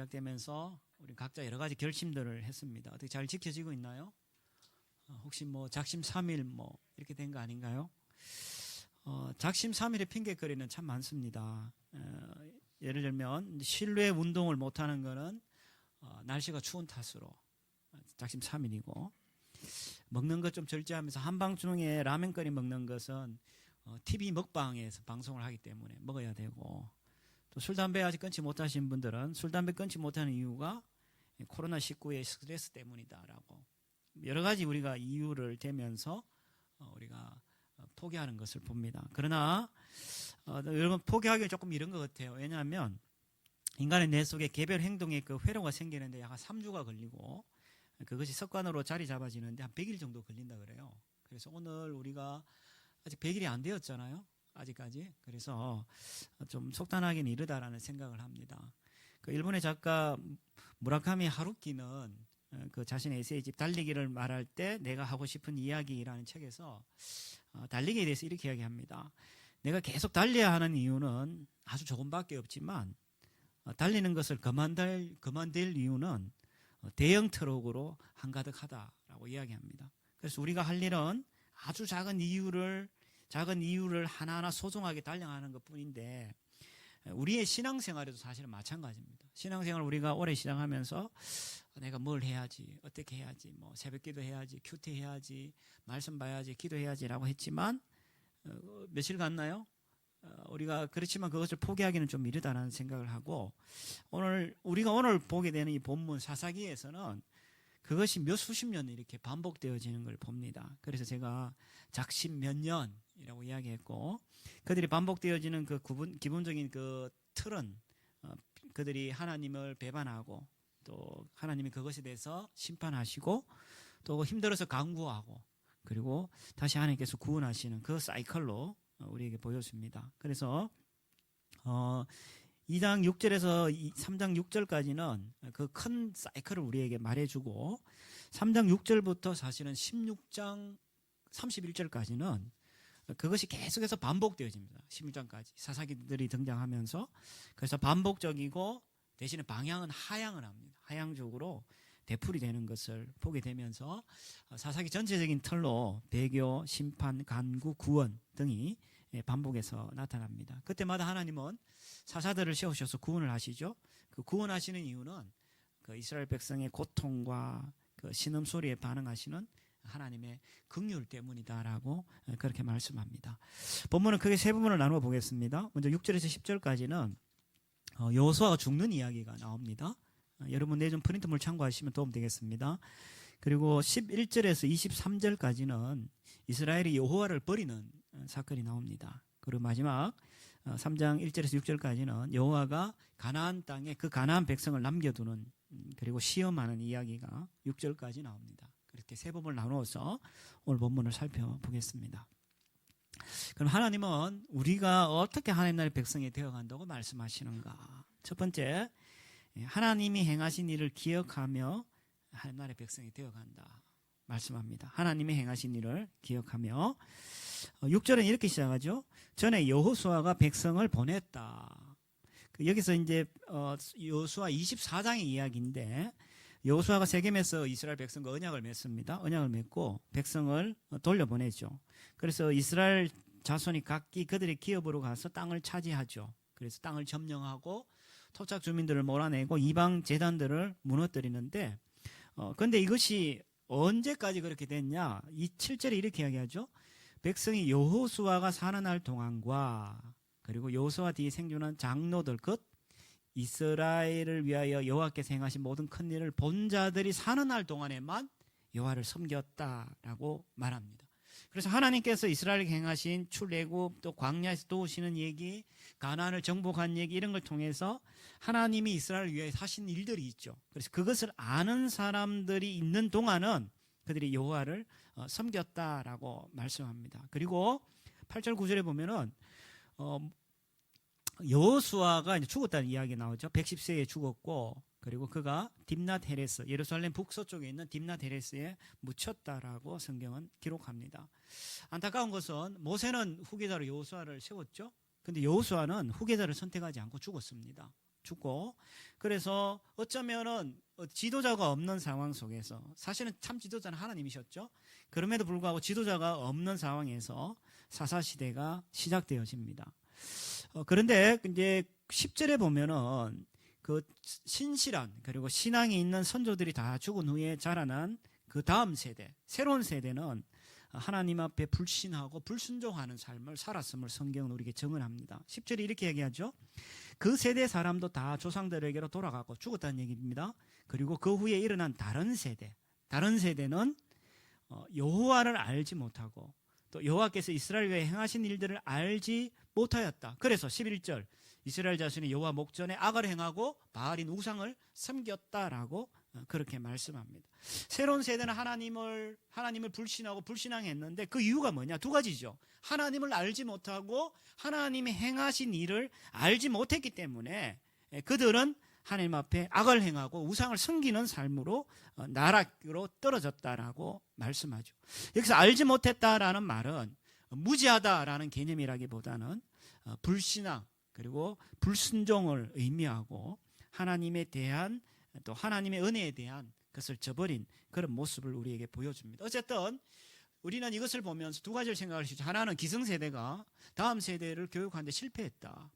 시작되면서 우리 각자 여러 가지 결심들을 했습니다. 어떻게 잘 지켜지고 있나요? 혹시 뭐 작심삼일 뭐 이렇게 된 거 아닌가요? 작심삼일의 핑계거리는 참 많습니다. 예를 들면 실내 운동을 못하는 거는 날씨가 추운 탓으로 작심삼일이고, 먹는 것 좀 절제하면서 한밤중에 라면거리 먹는 것은 TV 먹방에서 방송을 하기 때문에 먹어야 되고, 또 술, 담배 아직 끊지 못하신 분들은 술, 담배 끊지 못하는 이유가 코로나19의 스트레스 때문이다라고 여러 가지 우리가 이유를 대면서 우리가 포기하는 것을 봅니다. 그러나 여러분, 포기하기는 조금 이런 것 같아요. 왜냐하면 인간의 뇌 속에 개별 행동에 그 회로가 생기는데 약 3주가 걸리고, 그것이 습관으로 자리 잡아지는데 한 100일 정도 걸린다 그래요. 그래서 오늘 우리가 아직 100일이 안 되었잖아요, 아직까지. 그래서 좀 속단하기는 이르다라는 생각을 합니다. 그 일본의 작가 무라카미 하루키는 그 자신의 에세이집 달리기를 말할 때 내가 하고 싶은 이야기라는 책에서 달리기에 대해서 이렇게 이야기합니다. 내가 계속 달려야 하는 이유는 아주 조금밖에 없지만, 달리는 것을 그만둘 이유는 대형 트럭으로 한가득하다라고 이야기합니다. 그래서 우리가 할 일은 아주 작은 이유를 하나하나 소중하게 달려가는 것 뿐인데, 우리의 신앙생활에도 사실은 마찬가지입니다. 신앙생활 우리가 오래 시작하면서 내가 뭘 해야지, 어떻게 해야지, 뭐 새벽기도 해야지, 큐티 해야지, 말씀 봐야지, 기도해야지라고 했지만 며칠 갔나요? 우리가 그렇지만 그것을 포기하기는 좀 이르다라는 생각을 하고, 우리가 오늘 보게 되는 이 본문 사사기에서는 그것이 몇 수십 년 이렇게 반복되어지는 걸 봅니다. 그래서 제가 작심 몇 년이라고 이야기했고, 그들이 반복되어지는 그 기본적인 그 틀은 그들이 하나님을 배반하고, 또 하나님이 그것에 대해서 심판하시고, 또 힘들어서 강구하고, 그리고 다시 하나님께서 구원하시는 그 사이클로 우리에게 보여줍니다. 그래서 2장 6절에서 3장 6절까지는 그 큰 사이클을 우리에게 말해주고, 3장 6절부터 사실은 16장 31절까지는 그것이 계속해서 반복되어집니다. 16장까지 사사기들이 등장하면서, 그래서 반복적이고 대신에 방향은 하향을 합니다. 하향 쪽으로 되풀이되는 것을 보게 되면서 사사기 전체적인 틀로 배교, 심판, 간구, 구원 등이 반복해서 나타납니다. 그때마다 하나님은 사사들을 세우셔서 구원을 하시죠. 그 구원하시는 이유는 그 이스라엘 백성의 고통과 그 신음소리에 반응하시는 하나님의 긍휼 때문이다라고 그렇게 말씀합니다. 본문은 크게 세 부분을 나누어 보겠습니다. 먼저 6절에서 10절까지는 여호수아가 죽는 이야기가 나옵니다. 여러분 내좀 프린트물 참고하시면 도움 되겠습니다. 그리고 11절에서 23절까지는 이스라엘이 여호와를 버리는 사건이 나옵니다. 그리고 마지막 3장 1절에서 6절까지는 여호와가 가나안 땅에 그 가나안 백성을 남겨두는, 그리고 시험하는 이야기가 6절까지 나옵니다. 그렇게 세 부분을 나누어서 오늘 본문을 살펴보겠습니다. 그럼 하나님은 우리가 어떻게 하나님 나라의 백성이 되어간다고 말씀하시는가? 첫 번째, 하나님이 행하신 일을 기억하며 하나님 나라의 백성이 되어간다 말씀합니다. 하나님이 행하신 일을 기억하며, 6절은 이렇게 시작하죠. 전에 여호수아가 백성을 보냈다. 여기서 이제 여호수아 24장의 이야기인데, 여호수아가 세겜에서 이스라엘 백성과 언약을 맺습니다. 언약을 맺고 백성을 돌려보내죠. 그래서 이스라엘 자손이 각기 그들의 기업으로 가서 땅을 차지하죠. 그래서 땅을 점령하고 토착 주민들을 몰아내고 이방 제단들을 무너뜨리는데, 근데 이것이 언제까지 그렇게 됐냐? 이 7절에 이렇게 이야기하죠. 백성이 여호수아가 사는 날 동안과, 그리고 여호수아 뒤에 생존한 장로들 곧 이스라엘을 위하여 여호와께서 행하신 모든 큰 일을 본 자들이 사는 날 동안에만 여호와를 섬겼다라고 말합니다. 그래서 하나님께서 이스라엘에게 행하신 출애굽, 또 광야에서 도우시는 얘기, 가나안을 정복한 얘기, 이런 걸 통해서 하나님이 이스라엘을 위해 하신 일들이 있죠. 그래서 그것을 아는 사람들이 있는 동안은 그들이 여호와를 섬겼다라고 말씀합니다. 그리고 8절 9절에 보면은 여호수아가 이제 죽었다는 이야기 나오죠. 110세에 죽었고, 그리고 그가 딥낫 헤레스, 예루살렘 북서쪽에 있는 딥낫 헤레스에 묻혔다라고 성경은 기록합니다. 안타까운 것은 모세는 후계자로 여호수아를 세웠죠. 근데 여호수아는 후계자를 선택하지 않고 죽었습니다. 죽고, 그래서 어쩌면은 지도자가 없는 상황 속에서, 사실은 참 지도자는 하나님이셨죠. 그럼에도 불구하고 지도자가 없는 상황에서 사사시대가 시작되어집니다. 그런데 이제 10절에 보면은 그 신실한, 그리고 신앙이 있는 선조들이 다 죽은 후에 자라난 그 다음 세대, 새로운 세대는 하나님 앞에 불신하고 불순종하는 삶을 살았음을 성경은 우리에게 증언합니다. 10절에 이렇게 얘기하죠. 그 세대 사람도 다 조상들에게로 돌아가고 죽었다는 얘기입니다. 그리고 그 후에 일어난 다른 세대는 여호와를 알지 못하고 또 여호와께서 이스라엘에 행하신 일들을 알지 못하였다. 그래서 11절, 이스라엘 자손이 여호와 목전에 악을 행하고 바알인 우상을 섬겼다라고 그렇게 말씀합니다. 새로운 세대는 하나님을 불신하고 불신앙했는데 그 이유가 뭐냐? 두 가지죠. 하나님을 알지 못하고 하나님이 행하신 일을 알지 못했기 때문에 그들은 하나님 앞에 악을 행하고 우상을 섬기는 삶으로 나락으로 떨어졌다라고 말씀하죠. 여기서 알지 못했다라는 말은 무지하다라는 개념이라기보다는 불신앙 그리고 불순종을 의미하고 하나님에 대한 또 하나님의 은혜에 대한 것을 저버린 그런 모습을 우리에게 보여줍니다. 어쨌든 우리는 이것을 보면서 두 가지를 생각할 수 있죠. 하나는 기성세대가 다음 세대를 교육하는 데 실패했다.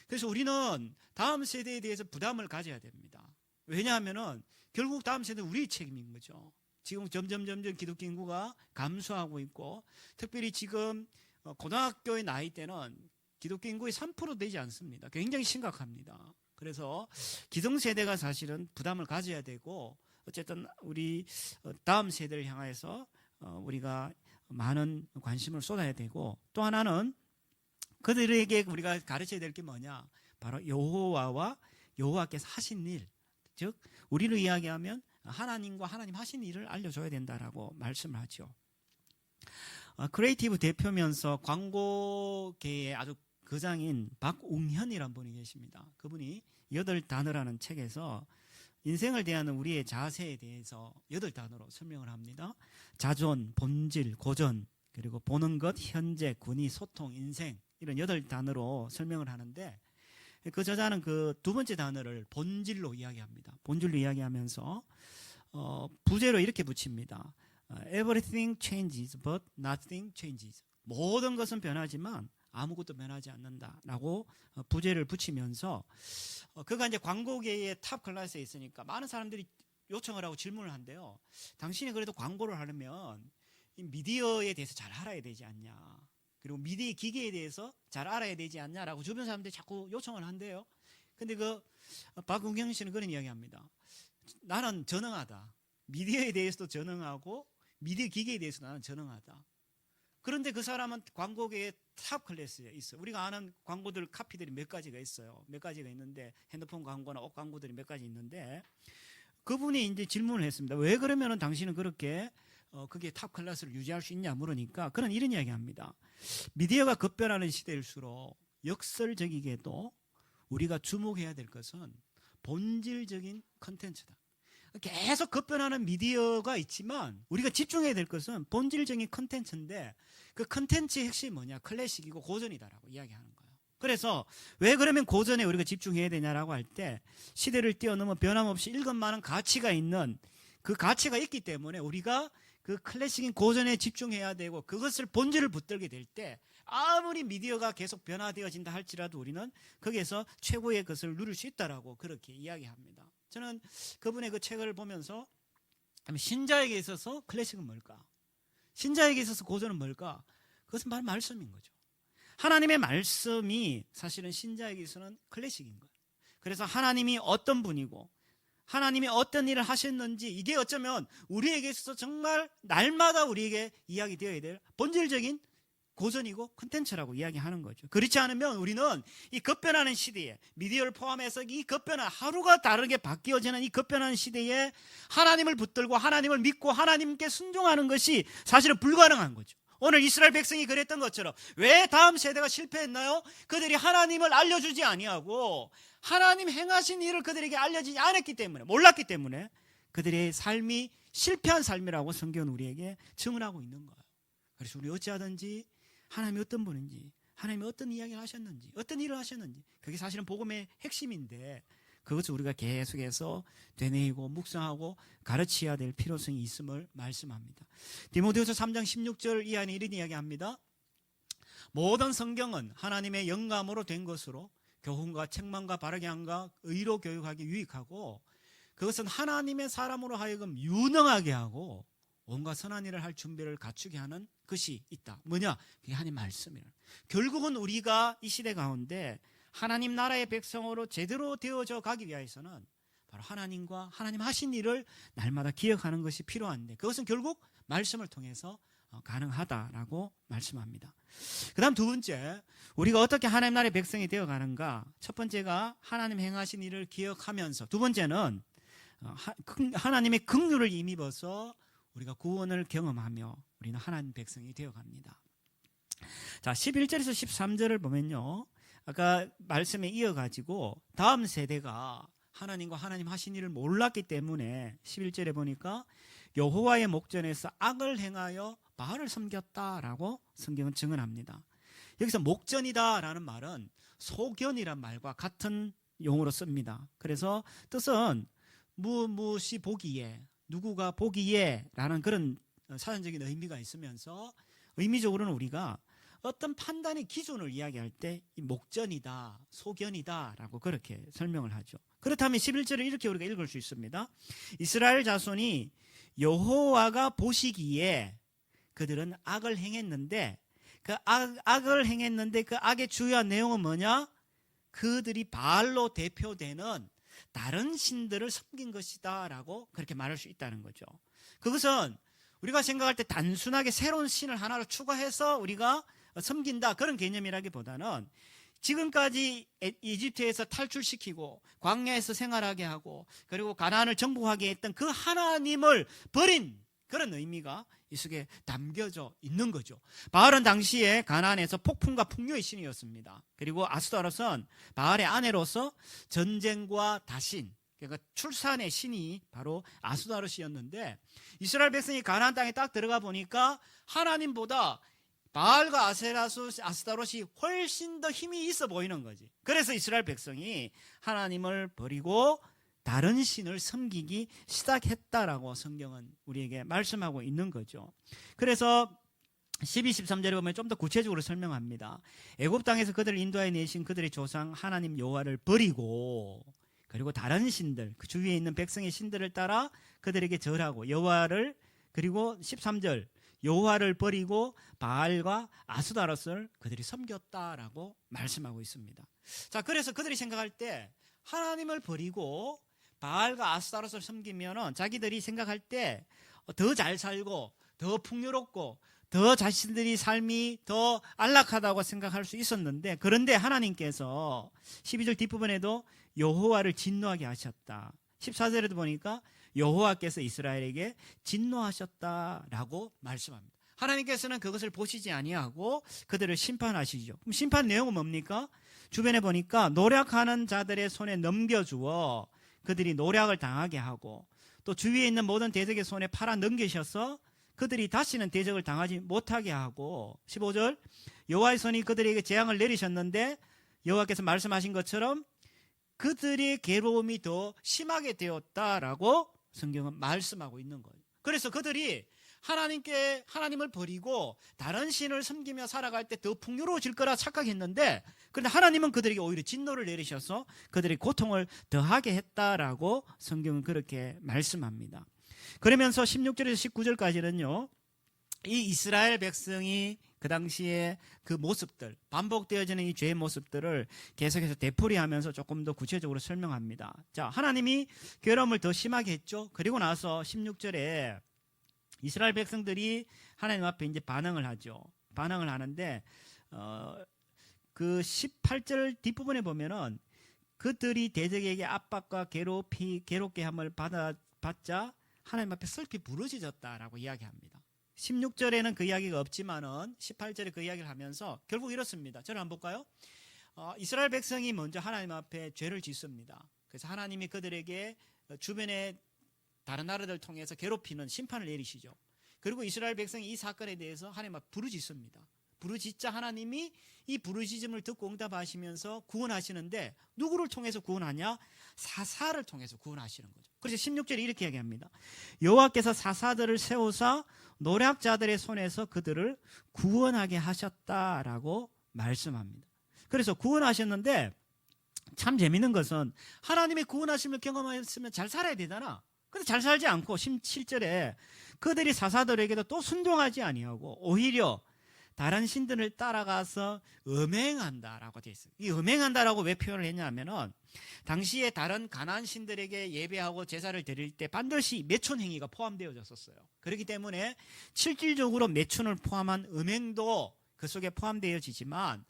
그래서 우리는 다음 세대에 대해서 부담을 가져야 됩니다. 왜냐하면 결국 다음 세대는 우리의 책임인 거죠. 지금 점점 기독교 인구가 감소하고 있고, 특별히 지금 고등학교의 나이대는 기독교 인구의 3% 되지 않습니다. 굉장히 심각합니다. 그래서 기성세대가 사실은 부담을 가져야 되고, 어쨌든 우리 다음 세대를 향해서 우리가 많은 관심을 쏟아야 되고, 또 하나는 그들에게 우리가 가르쳐야 될 게 뭐냐? 바로 여호와와 여호와께서 하신 일, 즉 우리를 이야기하면 하나님과 하나님 하신 일을 알려줘야 된다라고 말씀을 하죠. 크리에이티브 대표면서 광고계의 아주 거장인 박웅현이라는 분이 계십니다. 그분이 8단어라는 책에서 인생을 대하는 우리의 자세에 대해서 8단어로 설명을 합니다. 자존, 본질, 고전, 그리고 보는 것, 현재, 군의, 소통, 인생, 이런 8단어로 설명을 하는데, 그 저자는 그 두 번째 단어를 본질로 이야기합니다. 본질로 이야기하면서 부제로 이렇게 붙입니다. Everything changes but nothing changes. 모든 것은 변하지만 아무것도 변하지 않는다라고 부제를 붙이면서, 그가 이제 광고계의 탑 클래스에 있으니까 많은 사람들이 요청을 하고 질문을 한대요. 당신이 그래도 광고를 하려면 이 미디어에 대해서 잘 알아야 되지 않냐, 그리고 미디어 기계에 대해서 잘 알아야 되지 않냐라고 주변 사람들이 자꾸 요청을 한대요. 근데 그 박웅경 씨는 그런 이야기합니다. 나는 전능하다. 미디어에 대해서도 전능하고 미디어 기계에 대해서 나는 전능하다. 그런데 그 사람은 광고계의 탑 클래스에 있어요. 우리가 아는 광고들 카피들이 몇 가지가 있어요. 몇 가지가 있는데, 핸드폰 광고나 옷 광고들이 몇 가지 있는데, 그분이 이제 질문을 했습니다. 왜 그러면은 당신은 그렇게 그게 탑 클래스를 유지할 수 있냐 물으니까 그는 이런 이야기합니다. 미디어가 급변하는 시대일수록 역설적이게도 우리가 주목해야 될 것은 본질적인 컨텐츠다. 계속 급변하는 미디어가 있지만 우리가 집중해야 될 것은 본질적인 컨텐츠인데, 그 컨텐츠의 핵심이 뭐냐? 클래식이고 고전이다라고 이야기하는 거예요. 그래서 왜 그러면 고전에 우리가 집중해야 되냐라고 할 때, 시대를 뛰어넘어 변함없이 일것만한 가치가 있는 그 가치가 있기 때문에 우리가 그 클래식인 고전에 집중해야 되고, 그것을 본질을 붙들게 될 때 아무리 미디어가 계속 변화되어진다 할지라도 우리는 거기에서 최고의 것을 누릴 수 있다라고 그렇게 이야기합니다. 저는 그분의 그 책을 보면서 신자에게 있어서 클래식은 뭘까? 신자에게 있어서 고전은 뭘까? 그것은 바로 말씀인 거죠. 하나님의 말씀이 사실은 신자에게 있어서는 클래식인 거예요. 그래서 하나님이 어떤 분이고 하나님이 어떤 일을 하셨는지, 이게 어쩌면 우리에게 있어서 정말 날마다 우리에게 이야기되어야 될 본질적인 고전이고 컨텐츠라고 이야기하는 거죠. 그렇지 않으면 우리는 이 급변하는 시대에, 미디어를 포함해서 이 급변한, 하루가 다르게 바뀌어지는 이 급변하는 시대에 하나님을 붙들고 하나님을 믿고 하나님께 순종하는 것이 사실은 불가능한 거죠. 오늘 이스라엘 백성이 그랬던 것처럼 왜 다음 세대가 실패했나요? 그들이 하나님을 알려주지 아니하고 하나님 행하신 일을 그들에게 알려지지 않았기 때문에, 몰랐기 때문에 그들의 삶이 실패한 삶이라고 성경은 우리에게 증언하고 있는 거예요. 그래서 우리 어찌하든지 하나님이 어떤 분인지, 하나님이 어떤 이야기를 하셨는지, 어떤 일을 하셨는지, 그게 사실은 복음의 핵심인데 그것을 우리가 계속해서 되뇌이고 묵상하고 가르쳐야 될 필요성이 있음을 말씀합니다. 디모데후서 3장 16절 이하에 이런 이야기합니다. 모든 성경은 하나님의 영감으로 된 것으로 교훈과 책망과 바르게 함과 의로 교육하기 유익하고 그것은 하나님의 사람으로 하여금 유능하게 하고 온갖 선한 일을 할 준비를 갖추게 하는 것이 있다. 뭐냐? 그게 하나님 말씀이에요. 결국은 우리가 이 시대 가운데 하나님 나라의 백성으로 제대로 되어져 가기 위해서는 바로 하나님과 하나님 하신 일을 날마다 기억하는 것이 필요한데 그것은 결국 말씀을 통해서 가능하다라고 말씀합니다. 그 다음 두 번째, 우리가 어떻게 하나님 나라의 백성이 되어가는가. 첫 번째가 하나님 행하신 일을 기억하면서, 두 번째는 하나님의 긍휼을 힘입어서 우리가 구원을 경험하며 우리는 하나님 백성이 되어갑니다. 자, 11절에서 13절을 보면요, 아까 말씀에 이어가지고 다음 세대가 하나님과 하나님 하신 일을 몰랐기 때문에 11절에 보니까 여호와의 목전에서 악을 행하여 바알을 섬겼다라고 성경은 증언합니다. 여기서 목전이다라는 말은 소견이란 말과 같은 용어로 씁니다. 그래서 뜻은 무엇이 보기에, 누구가 보기에 라는 그런 사전적인 의미가 있으면서 의미적으로는 우리가 어떤 판단의 기준을 이야기할 때 이 목전이다, 소견이다 라고 그렇게 설명을 하죠. 그렇다면 11절을 이렇게 우리가 읽을 수 있습니다. 이스라엘 자손이 여호와가 보시기에 그들은 악을 행했는데 그 악을 행했는데 그 악의 주요한 내용은 뭐냐? 그들이 바알로 대표되는 다른 신들을 섬긴 것이다 라고 그렇게 말할 수 있다는 거죠. 그것은 우리가 생각할 때 단순하게 새로운 신을 하나를 추가해서 우리가 섬긴다 그런 개념이라기보다는 지금까지 이집트에서 탈출시키고 광야에서 생활하게 하고 그리고 가나안을 정복하게 했던 그 하나님을 버린 그런 의미가 이 속에 담겨져 있는 거죠. 바알은 당시에 가나안에서 폭풍과 풍요의 신이었습니다. 그리고 아스타롯은 바알의 아내로서 전쟁과 다신, 그러니까 출산의 신이 바로 아스타롯이었는데 이스라엘 백성이 가나안 땅에 딱 들어가 보니까 하나님보다 바알과 아스타롯이 훨씬 더 힘이 있어 보이는 거지. 그래서 이스라엘 백성이 하나님을 버리고 다른 신을 섬기기 시작했다라고 성경은 우리에게 말씀하고 있는 거죠. 그래서 12, 13절에 보면 좀 더 구체적으로 설명합니다. 애굽 땅에서 그들을 인도하여 내신 그들의 조상 하나님 여호와를 버리고 그리고 다른 신들, 그 주위에 있는 백성의 신들을 따라 그들에게 절하고 여호와를, 그리고 13절 여호와를 버리고 바알과 아스타롯을 그들이 섬겼다라고 말씀하고 있습니다. 자, 그래서 그들이 생각할 때 하나님을 버리고 바알과 아스타롯을 섬기면은 자기들이 생각할 때 더 잘 살고 더 풍요롭고 더 자신들이 삶이 더 안락하다고 생각할 수 있었는데, 그런데 하나님께서 12절 뒷부분에도 여호와를 진노하게 하셨다. 14절에도 보니까 여호와께서 이스라엘에게 진노하셨다라고 말씀합니다. 하나님께서는 그것을 보시지 아니하고 그들을 심판하시죠. 그럼 심판 내용은 뭡니까? 주변에 보니까 노력하는 자들의 손에 넘겨주어 그들이 노력을 당하게 하고 또 주위에 있는 모든 대적의 손에 팔아 넘기셔서 그들이 다시는 대적을 당하지 못하게 하고, 15절 여호와의 손이 그들에게 재앙을 내리셨는데 여호와께서 말씀하신 것처럼 그들의 괴로움이 더 심하게 되었다라고 성경은 말씀하고 있는 거예요. 그래서 그들이 하나님을 버리고 다른 신을 섬기며 살아갈 때 더 풍요로워질 거라 착각했는데, 그런데 하나님은 그들에게 오히려 진노를 내리셔서 그들의 고통을 더하게 했다라고 성경은 그렇게 말씀합니다. 그러면서 16절에서 19절까지는요, 이 이스라엘 백성이 그 당시에 그 모습들, 반복되어지는 이 죄의 모습들을 계속해서 되풀이하면서 조금 더 구체적으로 설명합니다. 자, 하나님이 괴로움을 더 심하게 했죠. 그리고 나서 16절에 이스라엘 백성들이 하나님 앞에 이제 반응을 하죠. 반응을 하는데 그 18절 뒷부분에 보면은 그들이 대적에게 압박과 괴롭게 함을 받자 하나님 앞에 슬피 부르짖었다라고 이야기합니다. 16절에는 그 이야기가 없지만은 18절에 그 이야기를 하면서 결국 이렇습니다. 저를 한번 볼까요? 이스라엘 백성이 먼저 하나님 앞에 죄를 짓습니다. 그래서 하나님이 그들에게 주변의 다른 나라들을 통해서 괴롭히는 심판을 내리시죠. 그리고 이스라엘 백성이 이 사건에 대해서 하나님 앞에 부르짖습니다. 부르짖자 하나님이 이 부르짖음을 듣고 응답하시면서 구원하시는데 누구를 통해서 구원하냐? 사사를 통해서 구원하시는 거죠. 그래서 16절에 이렇게 얘기합니다. 여호와께서 사사들을 세우사 노략자들의 손에서 그들을 구원하게 하셨다라고 말씀합니다. 그래서 구원하셨는데 참 재밌는 것은 하나님의 구원하심을 경험했으면 잘 살아야 되잖아. 근데 잘 살지 않고 17절에 그들이 사사들에게도 또 순종하지 아니하고 오히려 다른 신들을 따라가서 음행한다라고 되어 있어요. 이 음행한다라고 왜 표현을 했냐면은 당시에 다른 가나안 신들에게 예배하고 제사를 드릴 때 반드시 매춘 행위가 포함되어졌었어요. 그렇기 때문에 실질적으로 매춘을 포함한 음행도 그 속에 포함되어지지만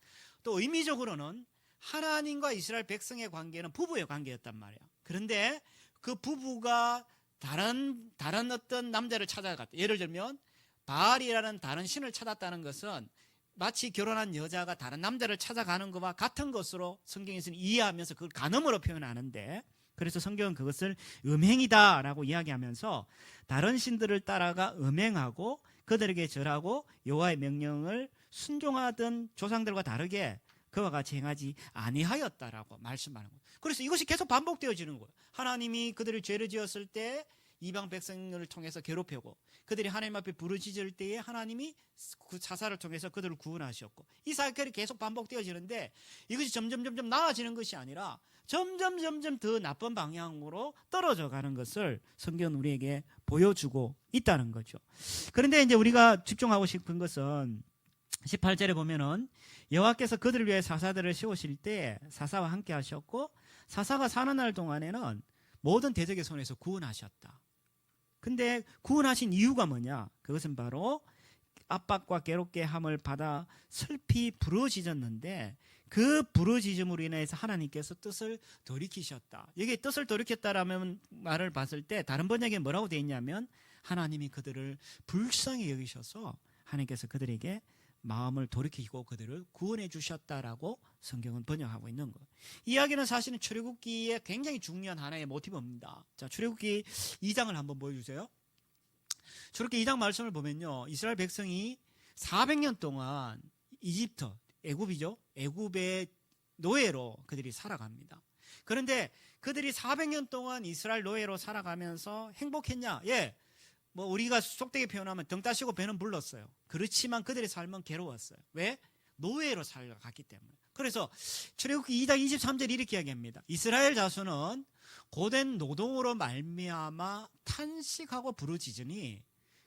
또 의미적으로는 하나님과 이스라엘 백성의 관계는 부부의 관계였단 말이야. 그런데 그 부부가 다른 어떤 남자를 찾아갔다. 예를 들면 바알이라는 다른 신을 찾았다는 것은 마치 결혼한 여자가 다른 남자를 찾아가는 것과 같은 것으로 성경에서는 이해하면서 그걸 간음으로 표현하는데, 그래서 성경은 그것을 음행이다라고 이야기하면서 다른 신들을 따라가 음행하고 그들에게 절하고 여호와의 명령을 순종하던 조상들과 다르게 그와 같이 행하지 아니하였다라고 말씀하는 거예요. 그래서 이것이 계속 반복되어지는 거예요. 하나님이 그들을 죄를 지었을 때 이방 백성을 통해서 괴롭히고 그들이 하나님 앞에 부르짖을 때에 하나님이 그 사사를 통해서 그들을 구원하셨고, 이 사이클이 계속 반복되어지는데 이것이 점점 나아지는 것이 아니라 점점 더 나쁜 방향으로 떨어져 가는 것을 성경은 우리에게 보여주고 있다는 거죠. 그런데 이제 우리가 집중하고 싶은 것은 18절에 보면은 여호와께서 그들을 위해 사사들을 세우실 때 사사와 함께 하셨고 사사가 사는 날 동안에는 모든 대적의 손에서 구원하셨다. 근데 구원하신 이유가 뭐냐? 그것은 바로 압박과 괴롭게 함을 받아 슬피 부르짖었는데 그 부르짖음으로 인해서 하나님께서 뜻을 돌이키셨다. 여기 뜻을 돌이켰다라는 말을 봤을 때 다른 번역에 뭐라고 되어 있냐면 하나님이 그들을 불쌍히 여기셔서 하나님께서 그들에게 마음을 돌이키고 그들을 구원해 주셨다라고 성경은 번역하고 있는 거예요. 이야기는 사실은 출애굽기에 굉장히 중요한 하나의 모티브입니다. 자, 출애굽기 2장을 한번 보여주세요. 출애굽기 2장 말씀을 보면요, 이스라엘 백성이 400년 동안 이집트, 애굽이죠, 애굽의 노예로 그들이 살아갑니다. 그런데 그들이 400년 동안 이스라엘 노예로 살아가면서 행복했냐? 예. 뭐 우리가 속되게 표현하면 등 따시고 배는 불렀어요. 그렇지만 그들의 삶은 괴로웠어요. 왜? 노예로 살아갔기 때문에. 그래서 출애굽기 2장 23절 이렇게 이야기합니다. 이스라엘 자손은 고된 노동으로 말미암아 탄식하고 부르짖으니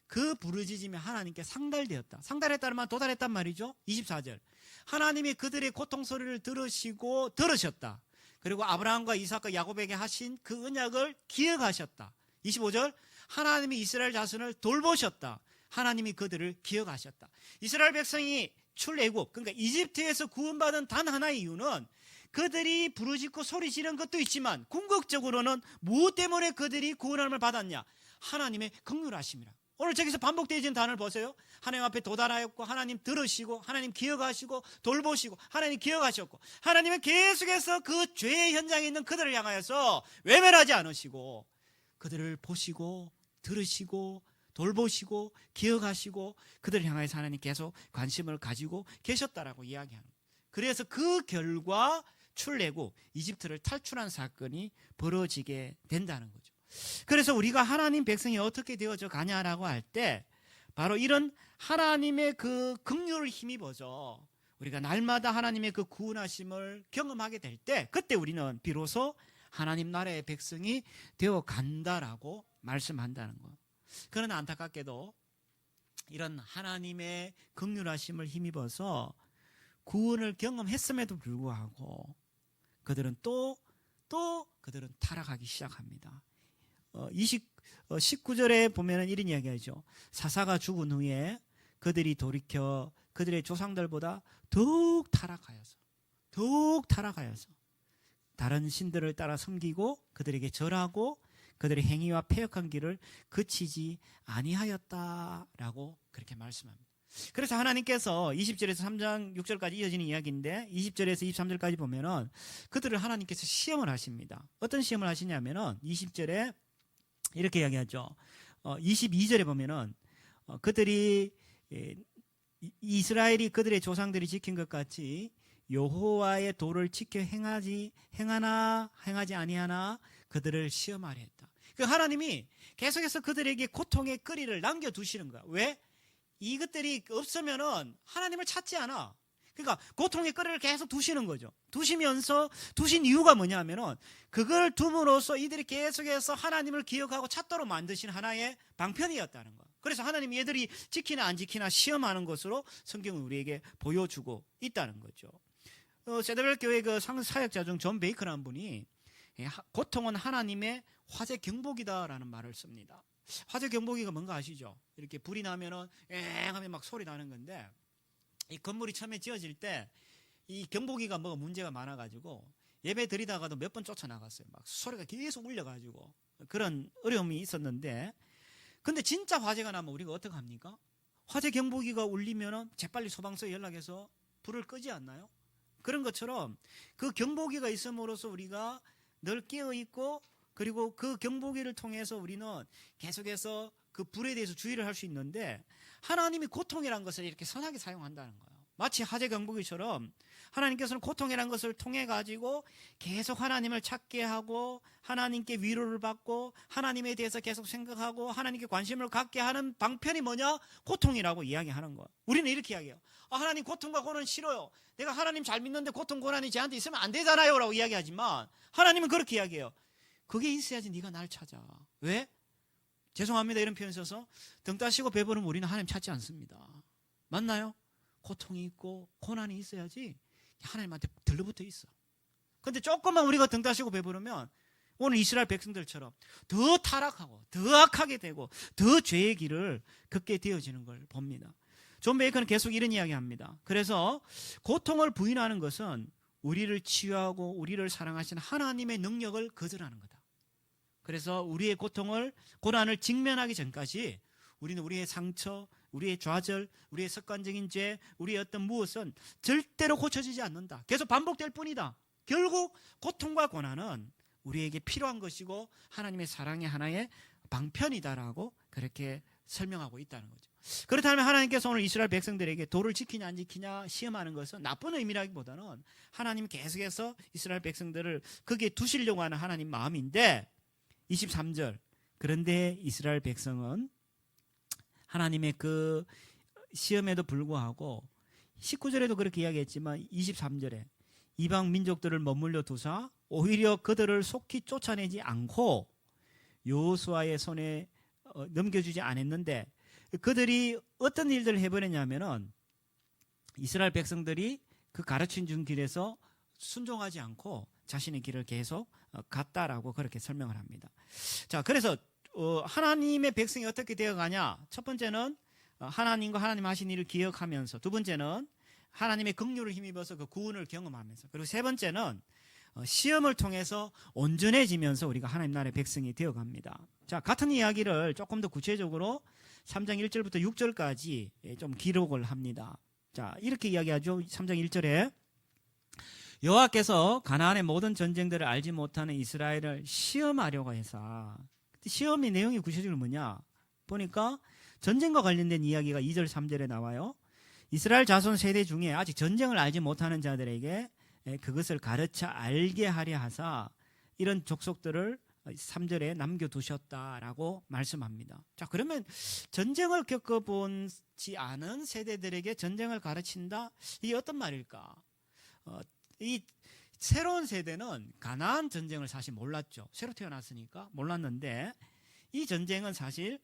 그 부르짖음이 하나님께 상달되었다. 상달했다는 말 도달했단 말이죠. 24절. 하나님이 그들의 고통 소리를 들으셨다. 그리고 아브라함과 이삭과 야곱에게 하신 그 언약을 기억하셨다. 25절. 하나님이 이스라엘 자손을 돌보셨다. 하나님이 그들을 기억하셨다. 이스라엘 백성이 출애굽, 그러니까 이집트에서 구원받은 단 하나의 이유는 그들이 부르짖고 소리 지른 것도 있지만 궁극적으로는 무엇 때문에 그들이 구원함을 받았냐? 하나님의 긍휼하심이라. 오늘 저기서 반복되어진 단어를 보세요. 하나님 앞에 도달하였고 하나님 들으시고 하나님 기억하시고 돌보시고 하나님 기억하셨고, 하나님은 계속해서 그 죄의 현장에 있는 그들을 향하여서 외면하지 않으시고 그들을 보시고 들으시고 돌보시고 기억하시고 그들을 향해서 하나님 계속 관심을 가지고 계셨다라고 이야기하는 거예요. 그래서 그 결과 출애굽, 이집트를 탈출한 사건이 벌어지게 된다는 거죠. 그래서 우리가 하나님 백성이 어떻게 되어져 가냐라고 할 때 바로 이런 하나님의 그 긍휼을 힘입어서 우리가 날마다 하나님의 그 구원하심을 경험하게 될 때 그때 우리는 비로소 하나님 나라의 백성이 되어 간다라고 말씀한다는 거예요. 그러나 안타깝게도 이런 하나님의 긍휼하심을 힘입어서 구원을 경험했음에도 불구하고 그들은 또 그들은 타락하기 시작합니다. 19절에 보면은 이런 이야기하죠. 사사가 죽은 후에 그들이 돌이켜 그들의 조상들보다 더욱 타락하여서 다른 신들을 따라 섬기고 그들에게 절하고 그들의 행위와 패역한 길을 그치지 아니하였다라고 그렇게 말씀합니다. 그래서 하나님께서 20절에서 3장 6절까지 이어지는 이야기인데 20절에서 23절까지 보면은 그들을 하나님께서 시험을 하십니다. 어떤 시험을 하시냐면은 20절에 이렇게 이야기하죠. 22절에 보면은 그들이 이스라엘이 그들의 조상들이 지킨 것 같이 여호와의 도를 지켜 행하나 행하지 아니하나 그들을 시험하려 했다. 그 하나님이 계속해서 그들에게 고통의 거리를 남겨두시는 거야. 왜? 이것들이 없으면은 하나님을 찾지 않아. 그러니까 고통의 거리를 계속 두시는 거죠. 두시면서 두신 이유가 뭐냐면은 그걸 둠으로써 이들이 계속해서 하나님을 기억하고 찾도록 만드신 하나의 방편이었다는 거야. 그래서 하나님이 얘들이 지키나 안 지키나 시험하는 것으로 성경은 우리에게 보여주고 있다는 거죠. 세드벨 교회 그 사역자 중 존 베이커라는 분이 고통은 하나님의 화재 경보기다라는 말을 씁니다. 화재 경보기가 뭔가 아시죠? 이렇게 불이 나면은 하면 막 소리 나는 건데, 이 건물이 처음에 지어질 때 이 경보기가 뭐가 문제가 많아가지고 예배 드리다가도 몇 번 쫓아나갔어요. 막 소리가 계속 울려가지고 그런 어려움이 있었는데, 근데 진짜 화재가 나면 우리가 어떻게 합니까? 화재 경보기가 울리면은 재빨리 소방서에 연락해서 불을 끄지 않나요? 그런 것처럼 그 경보기가 있음으로써 우리가 늘 깨어 있고, 그리고 그 경보기를 통해서 우리는 계속해서 그 불에 대해서 주의를 할 수 있는데, 하나님이 고통이라는 것을 이렇게 선하게 사용한다는 거예요. 마치 화재 경보기처럼 하나님께서는 고통이라는 것을 통해 가지고 계속 하나님을 찾게 하고 하나님께 위로를 받고 하나님에 대해서 계속 생각하고 하나님께 관심을 갖게 하는 방편이 뭐냐? 고통이라고 이야기하는 거예요. 우리는 이렇게 이야기해요. 하나님 고통과 고난 싫어요. 내가 하나님 잘 믿는데 고통 고난이 저한테 있으면 안 되잖아요 라고 이야기하지만, 하나님은 그렇게 이야기해요. 그게 있어야지 네가 날 찾아. 왜? 죄송합니다 이런 표현 써서 등 따시고 배부르면 우리는 하나님 찾지 않습니다. 맞나요? 고통이 있고 고난이 있어야지 하나님한테 들러붙어 있어. 근데 조금만 우리가 등 따시고 배부르면 오늘 이스라엘 백성들처럼 더 타락하고 더 악하게 되고 더 죄의 길을 걷게 되어지는 걸 봅니다. 존 베이커는 계속 이런 이야기합니다. 그래서 고통을 부인하는 것은 우리를 치유하고 우리를 사랑하시는 하나님의 능력을 거절하는 거다. 그래서 우리의 고난을 직면하기 전까지 우리는 우리의 상처, 우리의 좌절, 우리의 습관적인 죄, 우리의 어떤 무엇은 절대로 고쳐지지 않는다. 계속 반복될 뿐이다. 결국 고통과 고난은 우리에게 필요한 것이고 하나님의 사랑의 하나의 방편이다라고 그렇게 설명하고 있다는 거죠. 그렇다면 하나님께서 오늘 이스라엘 백성들에게 도를 지키냐 안 지키냐 시험하는 것은 나쁜 의미라기보다는 하나님 계속해서 이스라엘 백성들을 거기에 두시려고 하는 하나님 마음인데, 23절 그런데 이스라엘 백성은 하나님의 그 시험에도 불구하고 19절에도 그렇게 이야기했지만 23절에 이방 민족들을 머물러 두사 오히려 그들을 속히 쫓아내지 않고 여호수아의 손에 넘겨주지 않았는데, 그들이 어떤 일들을 해버렸냐면은 이스라엘 백성들이 그 가르친 준 길에서 순종하지 않고 자신의 길을 계속 갔다라고 그렇게 설명을 합니다. 자, 그래서 하나님의 백성이 어떻게 되어가냐? 첫 번째는 하나님과 하나님 하신 일을 기억하면서, 두 번째는 하나님의 긍휼을 힘입어서 그 구원을 경험하면서, 그리고 세 번째는 시험을 통해서 온전해지면서 우리가 하나님 나라의 백성이 되어갑니다. 자, 같은 이야기를 조금 더 구체적으로 3장 1절부터 6절까지 좀 기록을 합니다. 자, 이렇게 이야기하죠. 3장 1절에 여호와께서 가나안의 모든 전쟁들을 알지 못하는 이스라엘을 시험하려고 해서, 시험의 내용이 구체적으로 뭐냐 보니까 전쟁과 관련된 이야기가 2절 3절에 나와요. 이스라엘 자손 세대 중에 아직 전쟁을 알지 못하는 자들에게 그것을 가르쳐 알게 하려 하사 이런 족속들을 3절에 남겨두셨다라고 말씀합니다. 자, 그러면 전쟁을 겪어보지 않은 세대들에게 전쟁을 가르친다? 이게 어떤 말일까? 이 새로운 세대는 가나안 전쟁을 사실 몰랐죠. 새로 태어났으니까 몰랐는데, 이 전쟁은 사실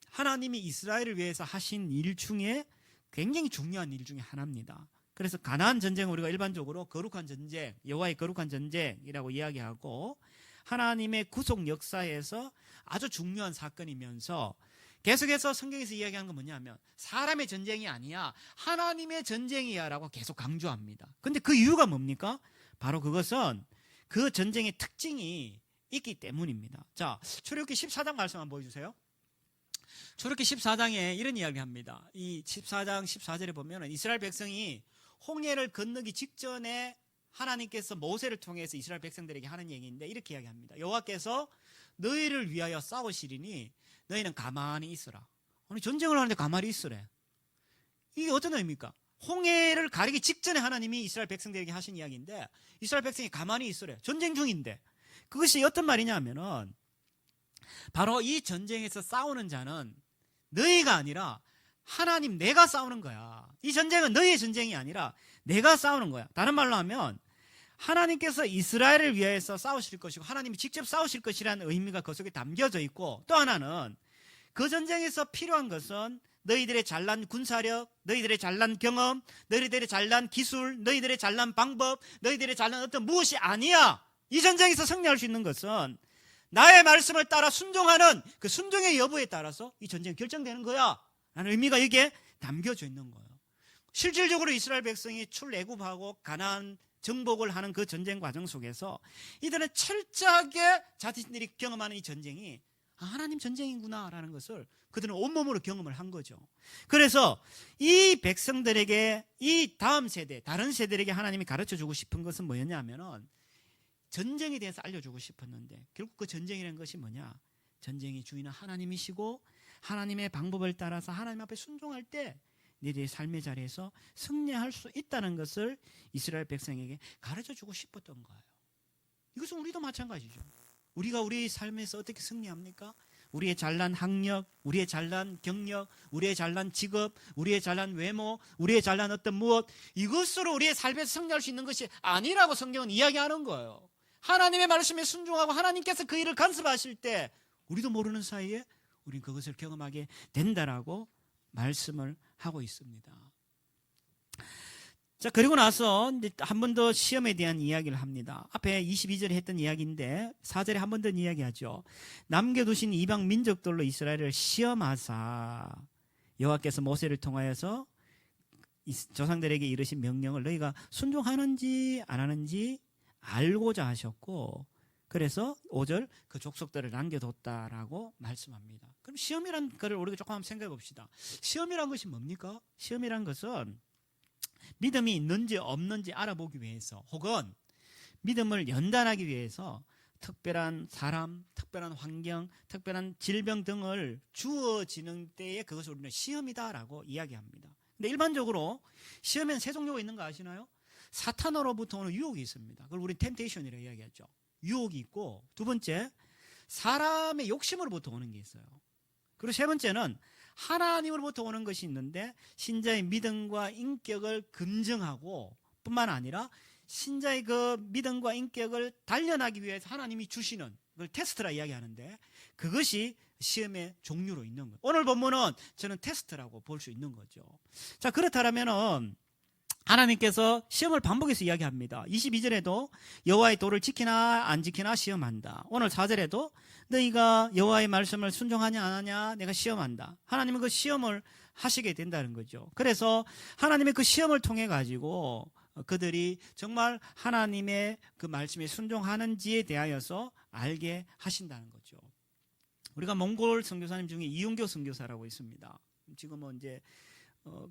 하나님이 이스라엘을 위해서 하신 일 중에 굉장히 중요한 일 중에 하나입니다. 그래서 가나안 전쟁은 우리가 일반적으로 거룩한 전쟁, 여호와의 거룩한 전쟁이라고 이야기하고, 하나님의 구속 역사에서 아주 중요한 사건이면서 계속해서 성경에서 이야기하는 건 뭐냐면 사람의 전쟁이 아니야, 하나님의 전쟁이야 라고 계속 강조합니다. 근데 그 이유가 뭡니까? 바로 그것은 그 전쟁의 특징이 있기 때문입니다. 자, 출애굽기 14장 말씀 한번 보여주세요. 출애굽기 14장에 이런 이야기합니다. 이 14장 14절에 보면 이스라엘 백성이 홍해를 건너기 직전에 하나님께서 모세를 통해서 이스라엘 백성들에게 하는 얘기인데 이렇게 이야기합니다. 여호와께서 너희를 위하여 싸우시리니 너희는 가만히 있으라. 아니, 전쟁을 하는데 가만히 있으래. 이게 어떤 의미입니까? 홍해를 가리기 직전에 하나님이 이스라엘 백성들에게 하신 이야기인데 이스라엘 백성이 가만히 있으래. 전쟁 중인데. 그것이 어떤 말이냐 하면은 바로 이 전쟁에서 싸우는 자는 너희가 아니라 하나님 내가 싸우는 거야. 이 전쟁은 너희의 전쟁이 아니라 내가 싸우는 거야. 다른 말로 하면 하나님께서 이스라엘을 위해서 싸우실 것이고 하나님이 직접 싸우실 것이라는 의미가 그 속에 담겨져 있고, 또 하나는 그 전쟁에서 필요한 것은 너희들의 잘난 군사력, 너희들의 잘난 경험, 너희들의 잘난 기술, 너희들의 잘난 방법, 너희들의 잘난 어떤 무엇이 아니야. 이 전쟁에서 승리할 수 있는 것은 나의 말씀을 따라 순종하는 그 순종의 여부에 따라서 이 전쟁이 결정되는 거야 라는 의미가 여기에 담겨져 있는 거예요. 실질적으로 이스라엘 백성이 출애굽하고 가나안 정복을 하는 그 전쟁 과정 속에서 이들은 철저하게 자신들이 경험하는 이 전쟁이 하나님 전쟁이구나 라는 것을 그들은 온몸으로 경험을 한 거죠. 그래서 이 백성들에게, 이 다음 세대, 다른 세대에게 하나님이 가르쳐주고 싶은 것은 뭐였냐면은 전쟁에 대해서 알려주고 싶었는데, 결국 그 전쟁이라는 것이 뭐냐? 전쟁의 주인은 하나님이시고 하나님의 방법을 따라서 하나님 앞에 순종할 때 너희들의 삶의 자리에서 승리할 수 있다는 것을 이스라엘 백성에게 가르쳐주고 싶었던 거예요. 이것은 우리도 마찬가지죠. 우리가 우리의 삶에서 어떻게 승리합니까? 우리의 잘난 학력, 우리의 잘난 경력, 우리의 잘난 직업, 우리의 잘난 외모, 우리의 잘난 어떤 무엇, 이것으로 우리의 삶에서 승리할 수 있는 것이 아니라고 성경은 이야기하는 거예요. 하나님의 말씀에 순종하고 하나님께서 그 일을 간섭하실 때 우리도 모르는 사이에 우리는 그것을 경험하게 된다라고 말씀을 하고 있습니다. 자, 그리고 나서 한 번 더 시험에 대한 이야기를 합니다. 앞에 22절에 했던 이야기인데 4절에 한 번 더 이야기하죠. 남겨두신 이방 민족들로 이스라엘을 시험하사 여호와께서 모세를 통하여서 조상들에게 이르신 명령을 너희가 순종하는지 안 하는지 알고자 하셨고, 그래서 5절 그 족속들을 남겨뒀다라고 말씀합니다. 그럼 시험이란 것을 우리가 조금 한번 생각해 봅시다. 시험이란 것이 뭡니까? 시험이란 것은 믿음이 있는지 없는지 알아보기 위해서, 혹은 믿음을 연단하기 위해서 특별한 사람, 특별한 환경, 특별한 질병 등을 주어지는 때에 그것을 우리는 시험이다라고 이야기합니다. 근데 일반적으로 시험에는 세 종류가 있는 거 아시나요? 사탄으로부터 오는 유혹이 있습니다. 그걸 우리 템테이션이라고 이야기하죠. 유혹이 있고, 두 번째 사람의 욕심으로부터 오는 게 있어요. 그리고 세 번째는 하나님으로부터 오는 것이 있는데 신자의 믿음과 인격을 검증하고 뿐만 아니라 신자의 그 믿음과 인격을 단련하기 위해서 하나님이 주시는 그걸 테스트라 이야기하는데, 그것이 시험의 종류로 있는 거예요. 오늘 본문은 저는 테스트라고 볼 수 있는 거죠. 자, 그렇다면은 하나님께서 시험을 반복해서 이야기합니다. 22절에도 여호와의 도를 지키나 안 지키나 시험한다. 오늘 4절에도 너희가 여호와의 말씀을 순종하냐 안 하냐 내가 시험한다. 하나님은 그 시험을 하시게 된다는 거죠. 그래서 하나님의 그 시험을 통해 가지고 그들이 정말 하나님의 그 말씀에 순종하는지에 대하여서 알게 하신다는 거죠. 우리가 몽골 선교사님 중에 이윤교 선교사라고 있습니다. 지금은 이제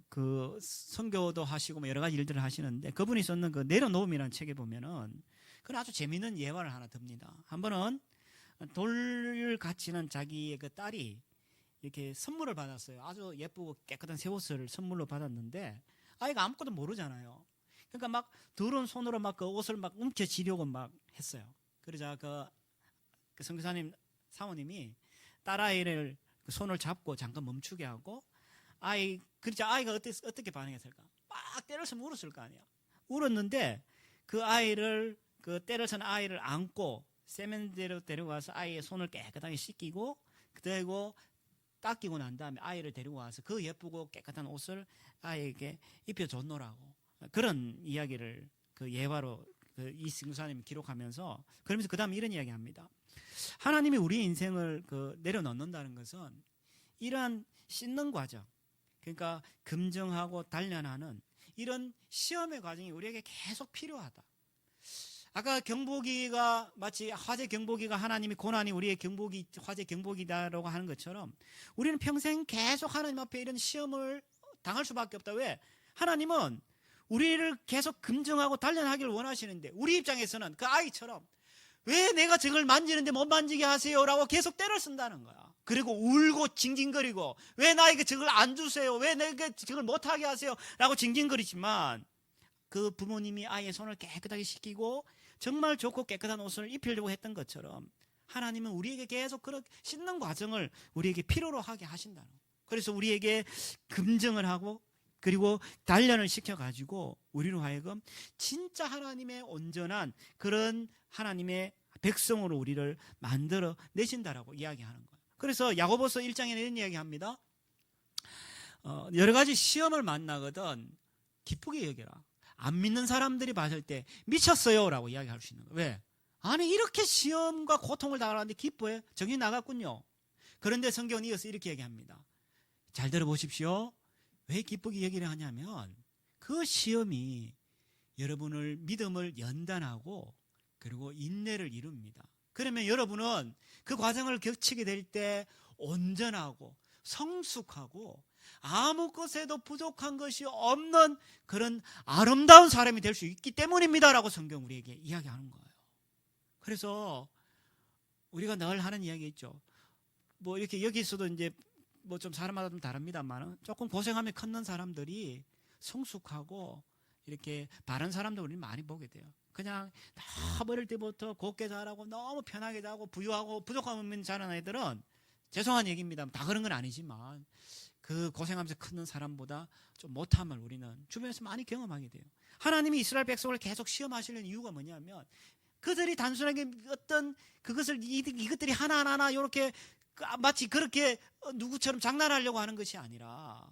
그 선교도 하시고 뭐 여러 가지 일들을 하시는데, 그분이 썼는 그 내려놓음이라는 책에 보면은 그건 아주 재미있는 예화를 하나 듭니다. 한 번은 돌 갖추는 자기의 그 딸이 이렇게 선물을 받았어요. 아주 예쁘고 깨끗한 새 옷을 선물로 받았는데 아이가 아무것도 모르잖아요. 그러니까 막 더러운 손으로 막 그 옷을 막 움켜쥐려고 막 했어요. 그러자 그 선교사님 사모님이 딸아이를 손을 잡고 잠깐 멈추게 하고, 그러자 아이가 어떻게 반응했을까? 막 때렸으면 울었을 거 아니야. 울었는데 그 때려선 아이를 안고 세면대로 데려가서 아이의 손을 깨끗하게 씻기고, 그리고 닦이고 난 다음에 아이를 데리고 와서 그 예쁘고 깨끗한 옷을 아이에게 입혀줬노라고, 그런 이야기를 그 예화로 이 선교사님이 기록하면서, 그러면서 그 다음에 이런 이야기합니다. 하나님이 우리의 인생을 내려놓는다는 것은 이러한 씻는 과정, 그러니까 검증하고 단련하는 이런 시험의 과정이 우리에게 계속 필요하다. 아까 경보기가 마치 화재 경보기가 하나님이 고난이 우리의 화재 경보기다라고 하는 것처럼 우리는 평생 계속 하나님 앞에 이런 시험을 당할 수밖에 없다. 왜? 하나님은 우리를 계속 검증하고 단련하기를 원하시는데 우리 입장에서는 그 아이처럼 왜 내가 저걸 만지는데 못 만지게 하세요? 라고 계속 때를 쓴다는 거야. 그리고 울고 징징거리고 왜 나에게 저걸 안 주세요? 왜 내게 저걸 못하게 하세요? 라고 징징거리지만 그 부모님이 아이의 손을 깨끗하게 씻기고 정말 좋고 깨끗한 옷을 입히려고 했던 것처럼 하나님은 우리에게 계속 그런 씻는 과정을 우리에게 필요로 하게 하신다는 거예요. 그래서 우리에게 금증을 하고 그리고 단련을 시켜가지고 우리로 하여금 진짜 하나님의 온전한 그런 하나님의 백성으로 우리를 만들어 내신다라고 이야기하는 거예요. 그래서 야고보서 1장에 이런 이야기합니다. 여러 가지 시험을 만나거든 기쁘게 여겨라. 안 믿는 사람들이 봤을 때 미쳤어요 라고 이야기할 수 있는 거예요. 왜? 아니 이렇게 시험과 고통을 당하는데 기뻐해? 정신 나갔군요. 그런데 성경은 이어서 이렇게 얘기합니다. 잘 들어보십시오. 왜 기쁘게 여기려 하냐면 그 시험이 여러분을 믿음을 연단하고 그리고 인내를 이룹니다. 그러면 여러분은 그 과정을 거치게 될 때 온전하고 성숙하고 아무 것에도 부족한 것이 없는 그런 아름다운 사람이 될 수 있기 때문입니다라고 성경 우리에게 이야기하는 거예요. 그래서 우리가 늘 하는 이야기 있죠. 뭐 이렇게 여기서도 이제 뭐 좀 사람마다 좀 다릅니다만 조금 고생하며 컸는 사람들이 성숙하고 이렇게 바른 사람들 우리는 많이 보게 돼요. 그냥 너무 어릴 때부터 곱게 자라고 너무 편하게 자고 부유하고 부족함 없는 자란 아이들은 죄송한 얘기입니다. 다 그런 건 아니지만 그 고생하면서 크는 사람보다 좀 못함을 우리는 주변에서 많이 경험하게 돼요. 하나님이 이스라엘 백성을 계속 시험하시는 이유가 뭐냐면 그들이 단순하게 어떤 그것을 이것들이 하나하나 이렇게 마치 그렇게 누구처럼 장난하려고 하는 것이 아니라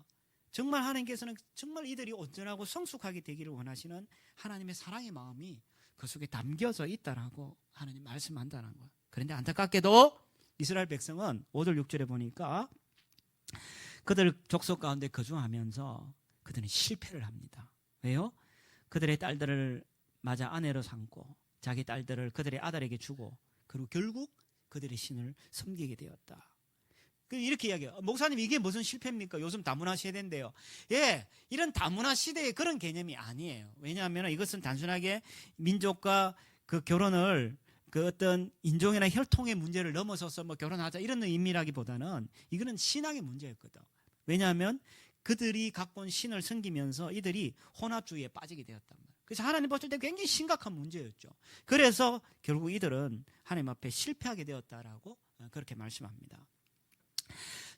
정말 하나님께서는 정말 이들이 온전하고 성숙하게 되기를 원하시는 하나님의 사랑의 마음이 그 속에 담겨져 있다라고 하나님 말씀한다는 거예요. 그런데 안타깝게도 이스라엘 백성은 5절 6절에 보니까 그들 족속 가운데 거주하면서 그들은 실패를 합니다. 왜요? 그들의 딸들을 맞아 아내로 삼고 자기 딸들을 그들의 아들에게 주고 그리고 결국 그들의 신을 섬기게 되었다. 이렇게 이야기해요. 목사님 이게 무슨 실패입니까? 요즘 다문화 시대인데요. 예, 이런 다문화 시대의 그런 개념이 아니에요. 왜냐하면 이것은 단순하게 민족과 그 결혼을 그 어떤 인종이나 혈통의 문제를 넘어서서 뭐 결혼하자 이런 의미라기보다는 이거는 신앙의 문제였거든. 왜냐하면 그들이 갖고 온 신을 섬기면서 이들이 혼합주의에 빠지게 되었단 말이에요. 그래서 하나님 봤을 때 굉장히 심각한 문제였죠. 그래서 결국 이들은 하나님 앞에 실패하게 되었다라고 그렇게 말씀합니다.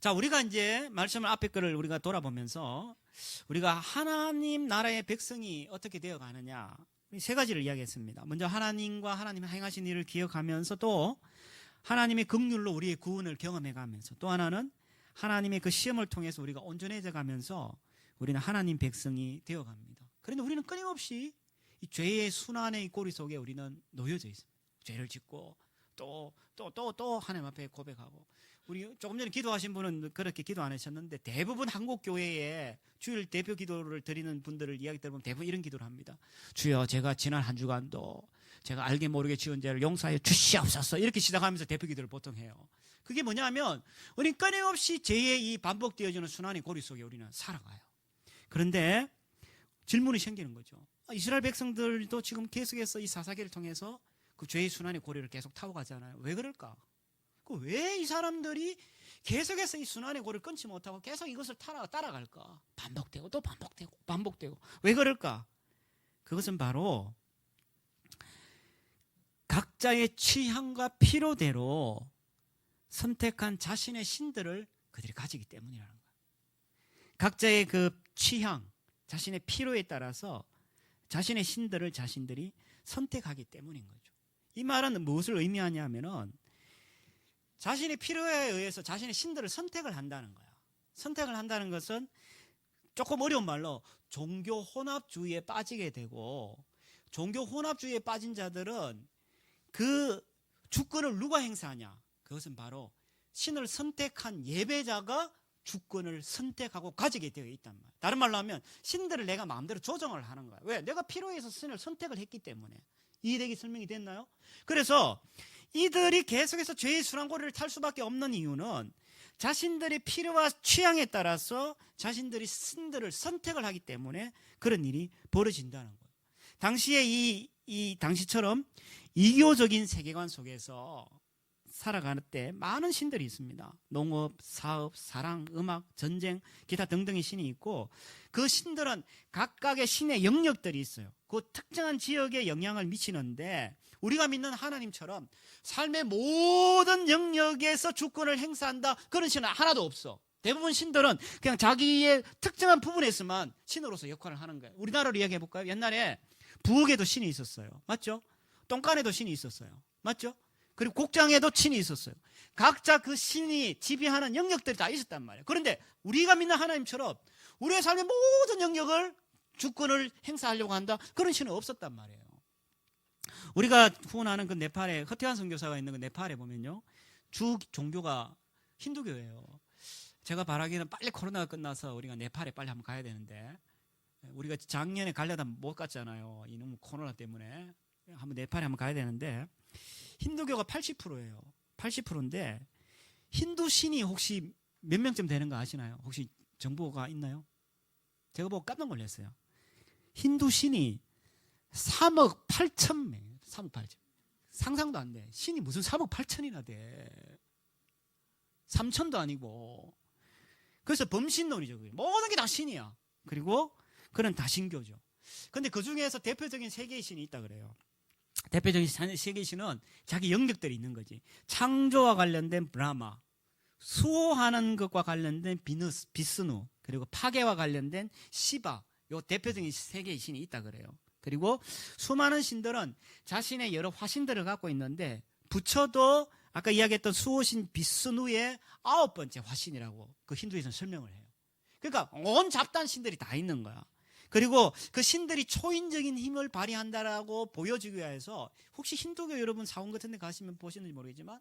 자, 우리가 이제 말씀을 앞에 거를 우리가 돌아보면서 우리가 하나님 나라의 백성이 어떻게 되어 가느냐 세 가지를 이야기했습니다. 먼저 하나님과 하나님 행하신 일을 기억하면서 또 하나님의 긍휼로 우리의 구원을 경험해 가면서 또 하나는 하나님의 그 시험을 통해서 우리가 온전해져 가면서 우리는 하나님 백성이 되어 갑니다. 그런데 우리는 끊임없이 이 죄의 순환의 꼬리 속에 우리는 놓여져 있습니다. 죄를 짓고 또 하나님 앞에 고백하고 우리 조금 전에 기도하신 분은 그렇게 기도 안 하셨는데 대부분 한국 교회에 주일 대표 기도를 드리는 분들을 이야기 들어보면 대부분 이런 기도를 합니다. 주여 제가 지난 한 주간도 제가 알게 모르게 지은 죄를 용서하여 주시옵소서 이렇게 시작하면서 대표 기도를 보통 해요. 그게 뭐냐면 우리는 끊임없이 죄의 이 반복되어지는 순환의 고리 속에 우리는 살아가요. 그런데 질문이 생기는 거죠. 이스라엘 백성들도 지금 계속해서 이 사사기를 통해서 그 죄의 순환의 고리를 계속 타고 가잖아요. 왜 그럴까? 왜 이 사람들이 계속해서 이 순환의 고리를 끊지 못하고 계속 이것을 따라갈까? 반복되고 또 반복되고 왜 그럴까? 그것은 바로 각자의 취향과 필요대로 선택한 자신의 신들을 그들이 가지기 때문이라는 거예요. 각자의 그 취향, 자신의 필요에 따라서 자신의 신들을 자신들이 선택하기 때문인 거죠. 이 말은 무엇을 의미하냐면은 자신의 필요에 의해서 자신의 신들을 선택을 한다는 거야. 선택을 한다는 것은 조금 어려운 말로 종교 혼합주의에 빠지게 되고 종교 혼합주의에 빠진 자들은 그 주권을 누가 행사하냐? 그것은 바로 신을 선택한 예배자가 주권을 선택하고 가지게 되어 있단 말이야. 다른 말로 하면 신들을 내가 마음대로 조정을 하는 거야. 왜? 내가 필요해서 신을 선택을 했기 때문에. 이해되기 설명이 됐나요? 그래서 이들이 계속해서 죄의 순환고리를 탈 수밖에 없는 이유는 자신들의 필요와 취향에 따라서 자신들이 신들을 선택을 하기 때문에 그런 일이 벌어진다는 거예요. 당시에 당시처럼 이교적인 세계관 속에서 살아가는 때 많은 신들이 있습니다. 농업, 사업, 사랑, 음악, 전쟁, 기타 등등의 신이 있고 그 신들은 각각의 신의 영역들이 있어요. 그 특정한 지역에 영향을 미치는데 우리가 믿는 하나님처럼 삶의 모든 영역에서 주권을 행사한다 그런 신은 하나도 없어. 대부분 신들은 그냥 자기의 특정한 부분에서만 신으로서 역할을 하는 거예요. 우리나라로 이야기해 볼까요? 옛날에 부엌에도 신이 있었어요. 맞죠? 똥간에도 신이 있었어요. 맞죠? 그리고 곡장에도 신이 있었어요. 각자 그 신이 지배하는 영역들이 다 있었단 말이에요. 그런데 우리가 믿는 하나님처럼 우리의 삶의 모든 영역을 주권을 행사하려고 한다 그런 신은 없었단 말이에요. 우리가 후원하는 그 네팔에 허태환 선교사가 있는 그 네팔에 보면요, 주 종교가 힌두교예요. 제가 바라기는 빨리 코로나가 끝나서 우리가 네팔에 빨리 한번 가야 되는데 우리가 작년에 가려다 못 갔잖아요. 이놈 코로나 때문에. 한번 네팔에 한번 가야 되는데 힌두교가 80%예요. 80%인데 힌두 신이 혹시 몇 명쯤 되는 거 아시나요? 혹시 정보가 있나요? 제가 보고 깜짝 놀랐어요. 힌두 신이 3억 8천 명. 3억 8천. 상상도 안 돼. 신이 무슨 3억 8천이나 돼. 3천도 아니고. 그래서 범신론이죠. 모든 게 다 신이야. 그리고 그는 다신교죠. 근데 그 중에서 대표적인 세 개의 신이 있다 그래요. 대표적인 세 개의 신은 자기 영역들이 있는 거지. 창조와 관련된 브라마, 수호하는 것과 관련된 비스누, 그리고 파괴와 관련된 시바. 요 대표적인 세 개의 신이 있다 그래요. 그리고 수많은 신들은 자신의 여러 화신들을 갖고 있는데 부처도 아까 이야기했던 수호신 비스누의 9번째 화신이라고 그 힌두에서는 설명을 해요. 그러니까 온 잡다한 신들이 다 있는 거야. 그리고 그 신들이 초인적인 힘을 발휘한다라고 보여주기 위해서 혹시 힌두교 여러분 사원 같은 데 가시면 보시는지 모르겠지만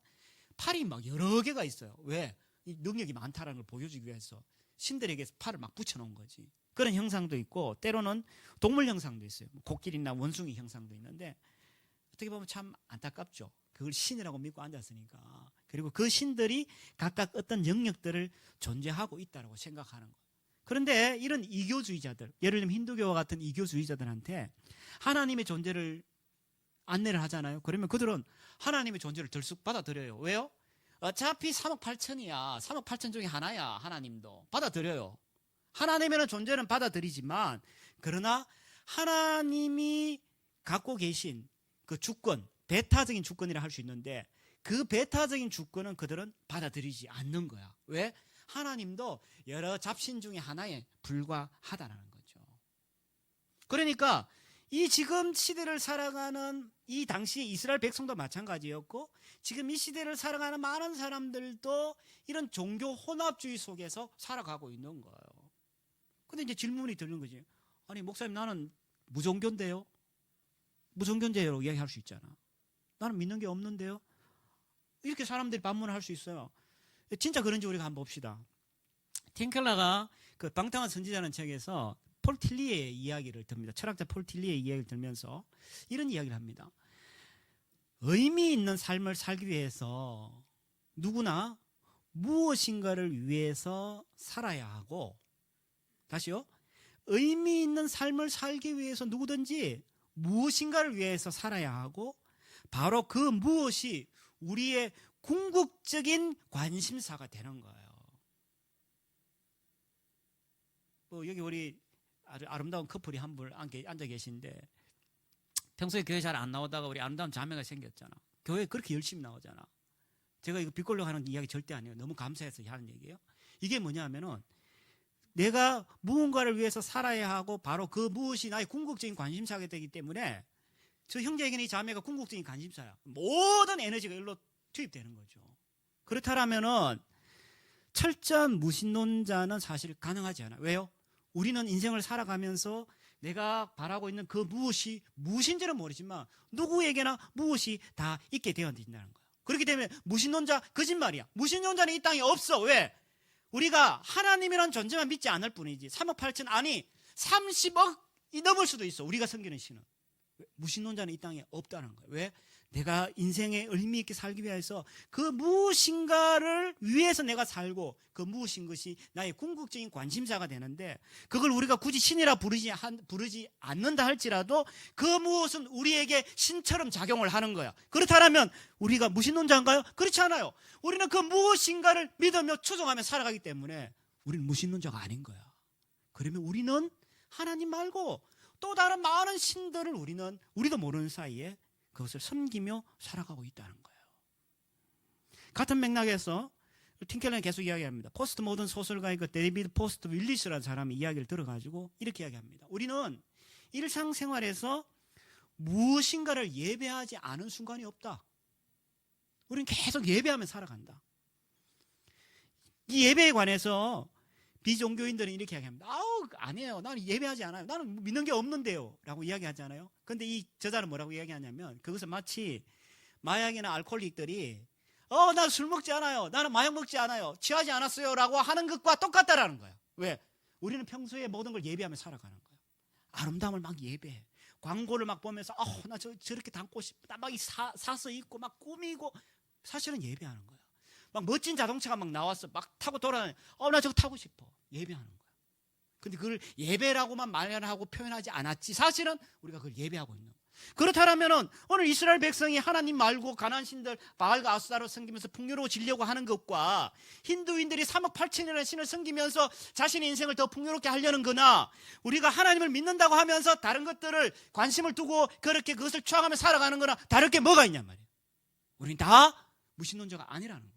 팔이 막 여러 개가 있어요. 왜? 이 능력이 많다라는 걸 보여주기 위해서 신들에게 팔을 막 붙여놓은 거지. 그런 형상도 있고 때로는 동물 형상도 있어요. 코끼리나 원숭이 형상도 있는데 어떻게 보면 참 안타깝죠. 그걸 신이라고 믿고 앉았으니까. 그리고 그 신들이 각각 어떤 영역들을 존재하고 있다고 생각하는 거예요. 그런데 이런 이교주의자들, 예를 들면 힌두교와 같은 이교주의자들한테 하나님의 존재를 안내를 하잖아요. 그러면 그들은 하나님의 존재를 들쑥 받아들여요. 왜요? 어차피 3억 8천이야. 3억 8천 중에 하나야. 하나님도 받아들여요. 하나님의 존재는 받아들이지만 그러나 하나님이 갖고 계신 그 주권, 배타적인 주권이라 할 수 있는데 그 배타적인 주권은 그들은 받아들이지 않는 거야. 왜? 하나님도 여러 잡신 중에 하나에 불과하다는 거죠. 그러니까 이 지금 시대를 살아가는 이 당시 이스라엘 백성도 마찬가지였고 지금 이 시대를 살아가는 많은 사람들도 이런 종교 혼합주의 속에서 살아가고 있는 거예요. 근데 이제 질문이 드는 거지. 아니 목사님 나는 무종교인데요. 무종교인데요 이야기할 수 있잖아. 나는 믿는 게 없는데요. 이렇게 사람들이 반문을 할 수 있어요. 진짜 그런지 우리가 한번 봅시다. 틴켈러가 그 방탕한 선지자라는 책에서 폴 틸리의 이야기를 듭니다. 철학자 폴 틸리의 이야기를 들면서 이런 이야기를 합니다. 의미 있는 삶을 살기 위해서 누구나 무엇인가를 위해서 살아야 하고 다시요. 의미 있는 삶을 살기 위해서 누구든지 무엇인가를 위해서 살아야 하고 바로 그 무엇이 우리의 궁극적인 관심사가 되는 거예요. 여기 우리 아주 아름다운 커플이 한 분 앉아 계신데 평소에 교회 잘 안 나오다가 우리 아름다운 자매가 생겼잖아. 교회 그렇게 열심히 나오잖아. 제가 이거 빗걸려 하는 이야기 절대 아니에요. 너무 감사해서 하는 얘기예요. 이게 뭐냐면은 내가 무언가를 위해서 살아야 하고 바로 그 무엇이 나의 궁극적인 관심사가 되기 때문에 저 형제에게는 이 자매가 궁극적인 관심사야. 모든 에너지가 일로 투입되는 거죠. 그렇다면은 철저한 무신론자는 사실 가능하지 않아요. 왜요? 우리는 인생을 살아가면서 내가 바라고 있는 그 무엇이 무엇인지는 모르지만 누구에게나 무엇이 다 있게 되어진다는 거예요. 그렇기 때문에 무신론자 거짓말이야. 무신론자는 이 땅에 없어. 왜? 우리가 하나님이라는 존재만 믿지 않을 뿐이지 3억 8천 아니 30억이 넘을 수도 있어. 우리가 섬기는 신은. 무신론자는 이 땅에 없다는 거예요. 왜? 내가 인생에 의미 있게 살기 위해서 그 무엇인가를 위해서 내가 살고 그 무엇인 것이 나의 궁극적인 관심사가 되는데 그걸 우리가 굳이 신이라 부르지 않는다 할지라도 그 무엇은 우리에게 신처럼 작용을 하는 거야. 그렇다면 우리가 무신론자인가요? 그렇지 않아요. 우리는 그 무엇인가를 믿으며 추종하며 살아가기 때문에 우리는 무신론자가 아닌 거야. 그러면 우리는 하나님 말고 또 다른 많은 신들을 우리도 모르는 사이에 그것을 섬기며 살아가고 있다는 거예요. 같은 맥락에서 틴켈러는 계속 이야기합니다. 포스트 모던 소설가의 그 데이비드 포스트 윌리스라는 사람이 이야기를 들어가지고 이렇게 이야기합니다. 우리는 일상생활에서 무엇인가를 예배하지 않은 순간이 없다. 우리는 계속 예배하며 살아간다. 이 예배에 관해서 비종교인들은 이렇게 이야기합니다. 아니에요. 나는 예배하지 않아요. 나는 믿는 게 없는데요. 라고 이야기하잖아요. 근데 이 저자는 뭐라고 이야기하냐면 그것은 마치 마약이나 알코올릭들이 나 술 먹지 않아요. 나는 마약 먹지 않아요. 취하지 않았어요. 라고 하는 것과 똑같다라는 거예요. 왜? 우리는 평소에 모든 걸 예배하며 살아가는 거예요. 아름다움을 막 예배해. 광고를 막 보면서 나 저렇게 담고 싶다. 막 사서 입고 막 꾸미고 사실은 예배하는 거예요. 막 멋진 자동차가 막 나왔어. 막 타고 돌아다녀. 나 저거 타고 싶어. 예배하는 거야. 근데 그걸 예배라고만 말하고 표현하지 않았지. 사실은 우리가 그걸 예배하고 있는 거야. 그렇다면은 오늘 이스라엘 백성이 하나님 말고 가나안 신들 바알과 아스타로 섬기면서 풍요로워지려고 하는 것과 힌두인들이 3억 8천이라는 신을 섬기면서 자신의 인생을 더 풍요롭게 하려는 거나 우리가 하나님을 믿는다고 하면서 다른 것들을 관심을 두고 그렇게 그것을 추앙하며 살아가는 거나 다를 게 뭐가 있냔 말이에요. 우리는 다 무신론자가 아니라는 거예요.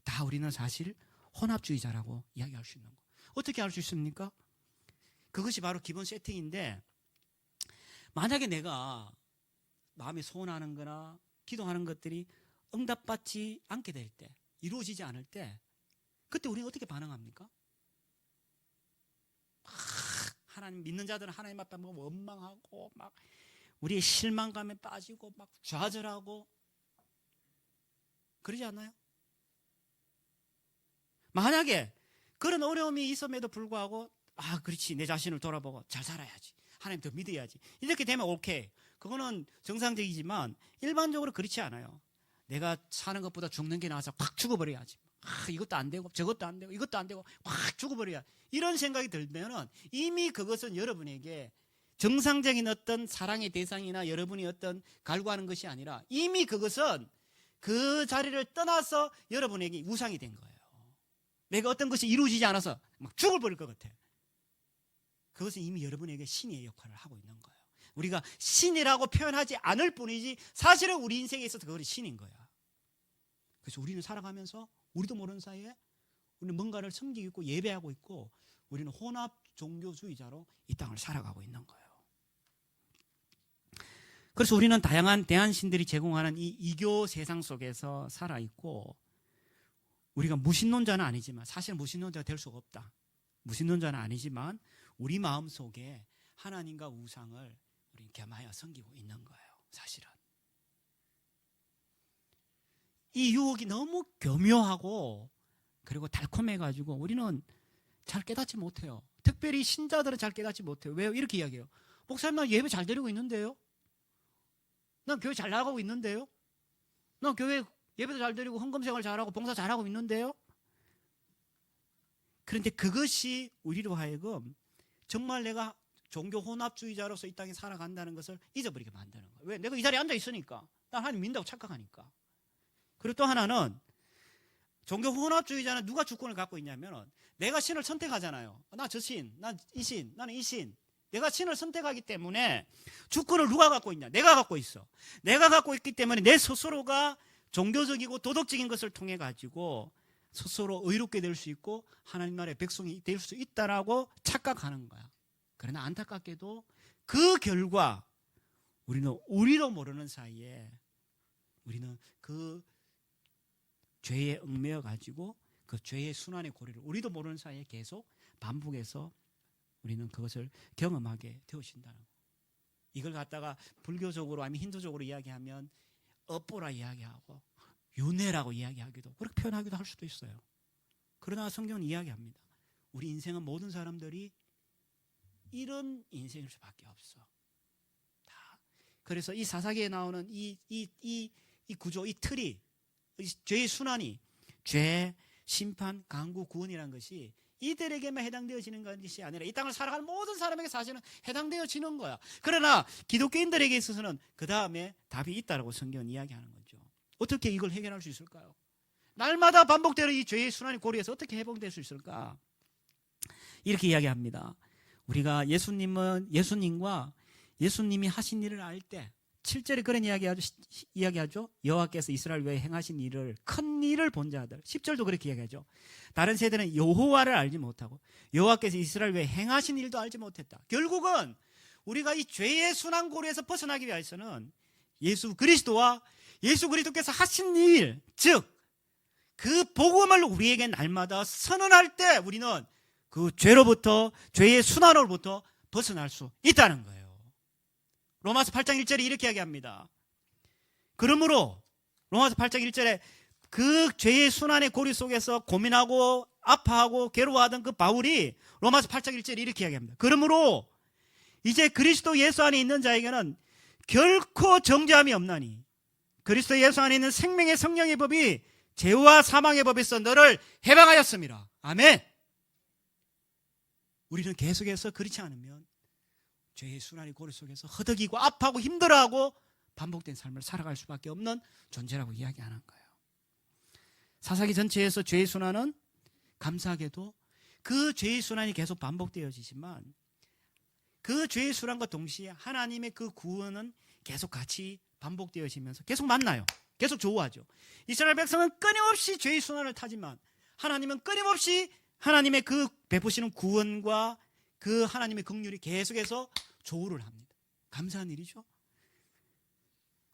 다 우리는 사실 혼합주의자라고 이야기할 수 있는 거예요. 어떻게 알 수 있습니까? 그것이 바로 기본 세팅인데 만약에 내가 마음에 소원하는 거나 기도하는 것들이 응답받지 않게 될 때, 이루어지지 않을 때 그때 우리는 어떻게 반응합니까? 하나님 믿는 자들은 하나님 앞에 뭐 원망하고 막 우리의 실망감에 빠지고 막 좌절하고 그러지 않나요? 만약에 그런 어려움이 있음에도 불구하고 그렇지 내 자신을 돌아보고 잘 살아야지 하나님 더 믿어야지 이렇게 되면 오케이 그거는 정상적이지만 일반적으로 그렇지 않아요. 내가 사는 것보다 죽는 게 나아서 확 죽어버려야지. 이것도 안 되고 저것도 안 되고 이것도 안 되고 확 죽어버려야 이런 생각이 들면은 이미 그것은 여러분에게 정상적인 어떤 사랑의 대상이나 여러분이 어떤 갈구하는 것이 아니라 이미 그것은 그 자리를 떠나서 여러분에게 우상이 된 거예요. 내가 어떤 것이 이루어지지 않아서 막 죽어버릴 것 같아. 그것은 이미 여러분에게 신의 역할을 하고 있는 거예요. 우리가 신이라고 표현하지 않을 뿐이지 사실은 우리 인생에 있어서 그것이 신인 거야. 그래서 우리는 살아가면서 우리도 모르는 사이에 우리는 뭔가를 섬기고 있고 예배하고 있고 우리는 혼합 종교주의자로 이 땅을 살아가고 있는 거예요. 그래서 우리는 다양한 대한신들이 제공하는 이 이교 세상 속에서 살아있고 우리가 무신론자는 아니지만 사실 무신론자가 될 수가 없다. 무신론자는 아니지만 우리 마음속에 하나님과 우상을 우리는 겸하여 섬기고 있는 거예요. 사실은 이 유혹이 너무 교묘하고 그리고 달콤해가지고 우리는 잘 깨닫지 못해요. 특별히 신자들은 잘 깨닫지 못해요. 왜요? 이렇게 이야기해요. 목사님 나 예배 잘 드리고 있는데요. 난 교회 잘 나가고 있는데요. 난 교회 예배도 잘 드리고 헌금생활 잘하고 봉사 잘하고 있는데요. 그런데 그것이 우리로 하여금 정말 내가 종교 혼합주의자로서 이 땅에 살아간다는 것을 잊어버리게 만드는 거예요. 왜? 내가 이 자리에 앉아 있으니까. 난 하나님 믿는다고 착각하니까. 그리고 또 하나는 종교 혼합주의자는 누가 주권을 갖고 있냐면 내가 신을 선택하잖아요. 나 저 신, 난 이 신, 나는 이 신. 내가 신을 선택하기 때문에 주권을 누가 갖고 있냐? 내가 갖고 있어. 내가 갖고 있기 때문에 내 스스로가 종교적이고 도덕적인 것을 통해 가지고 스스로 의롭게 될 수 있고 하나님 나라의 백성이 될 수 있다라고 착각하는 거야. 그러나 안타깝게도 그 결과 우리는 우리도 모르는 사이에 우리는 그 죄에 얽매여 가지고 그 죄의 순환의 고리를 우리도 모르는 사이에 계속 반복해서 우리는 그것을 경험하게 되어진다는 거예요. 이걸 갖다가 불교적으로 아니면 힌두적으로 이야기하면 업보라 이야기하고 윤회라고 이야기하기도 그렇게 표현하기도 할 수도 있어요. 그러나 성경은 이야기합니다. 우리 인생은 모든 사람들이 이런 인생일 수밖에 없어. 다. 그래서 이 사사기에 나오는 이 구조, 이 틀이, 죄의 순환이 죄, 심판, 강구, 구원이라는 것이 이들에게만 해당되어지는 것이 아니라 이 땅을 살아가는 모든 사람에게 사실은 해당되어지는 거야. 그러나 기독교인들에게 있어서는 그 다음에 답이 있다라고 성경은 이야기하는 거죠. 어떻게 이걸 해결할 수 있을까요? 날마다 반복되는 이 죄의 순환의 고리에서 어떻게 회복될 수 있을까? 이렇게 이야기합니다. 우리가 예수님과 예수님이 하신 일을 알 때 7절에 그런 이야기하죠. 여호와께서 이스라엘 외에 행하신 일을, 큰 일을 본 자들. 10절도 그렇게 이야기하죠. 다른 세대는 여호와를 알지 못하고 여호와께서 이스라엘 외에 행하신 일도 알지 못했다. 결국은 우리가 이 죄의 순환고리에서 벗어나기 위해서는 예수 그리스도와 예수 그리스도께서 하신 일, 즉 그 복음을 우리에게 날마다 선언할 때 우리는 그 죄로부터, 죄의 순환으로부터 벗어날 수 있다는 거예요. 로마서 8장 1절에 이렇게 이야기합니다. 그러므로 로마서 8장 1절에 그 죄의 순환의 고리 속에서 고민하고 아파하고 괴로워하던 그 바울이 로마서 8장 1절에 이렇게 이야기합니다. 그러므로 이제 그리스도 예수 안에 있는 자에게는 결코 정죄함이 없나니 그리스도 예수 안에 있는 생명의 성령의 법이 죄와 사망의 법에서 너를 해방하였습니다. 아멘. 우리는 계속해서 그렇지 않으면 죄의 순환의 고리 속에서 허덕이고 아파하고 힘들어하고 반복된 삶을 살아갈 수밖에 없는 존재라고 이야기하는 거예요. 사사기 전체에서 죄의 순환은 감사하게도 그 죄의 순환이 계속 반복되어지지만 그 죄의 순환과 동시에 하나님의 그 구원은 계속 같이 반복되어지면서 계속 만나요. 계속 조우하죠. 이스라엘 백성은 끊임없이 죄의 순환을 타지만 하나님은 끊임없이 하나님의 그 베푸시는 구원과 그 하나님의 긍휼이 계속해서 조우를 합니다. 감사한 일이죠.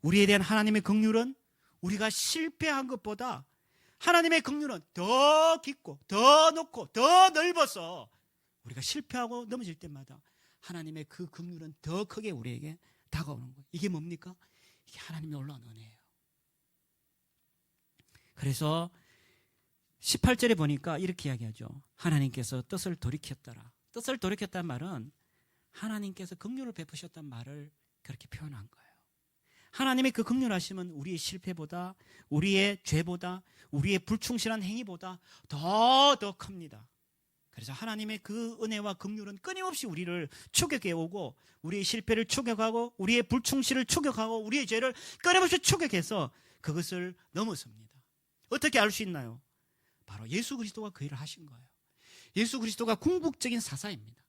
우리에 대한 하나님의 긍휼은 우리가 실패한 것보다 하나님의 긍휼은 더 깊고 더 높고 더 넓어서 우리가 실패하고 넘어질 때마다 하나님의 그 긍휼은 더 크게 우리에게 다가오는 거예요. 이게 뭡니까? 이게 하나님의 놀라운 은혜예요. 그래서 18절에 보니까 이렇게 이야기하죠. 하나님께서 뜻을 돌이켰더라. 뜻을 돌이켰다는 말은 하나님께서 긍휼을 베푸셨다는 말을 그렇게 표현한 거예요. 하나님의 그 긍휼하심은 우리의 실패보다, 우리의 죄보다, 우리의 불충실한 행위보다 더 큽니다. 그래서 하나님의 그 은혜와 긍휼은 끊임없이 우리를 추격해 오고 우리의 실패를 추격하고 우리의 불충실을 추격하고 우리의 죄를 끊임없이 추격해서 그것을 넘어섭니다. 어떻게 알 수 있나요? 바로 예수 그리스도가 그 일을 하신 거예요. 예수 그리스도가 궁극적인 사사입니다.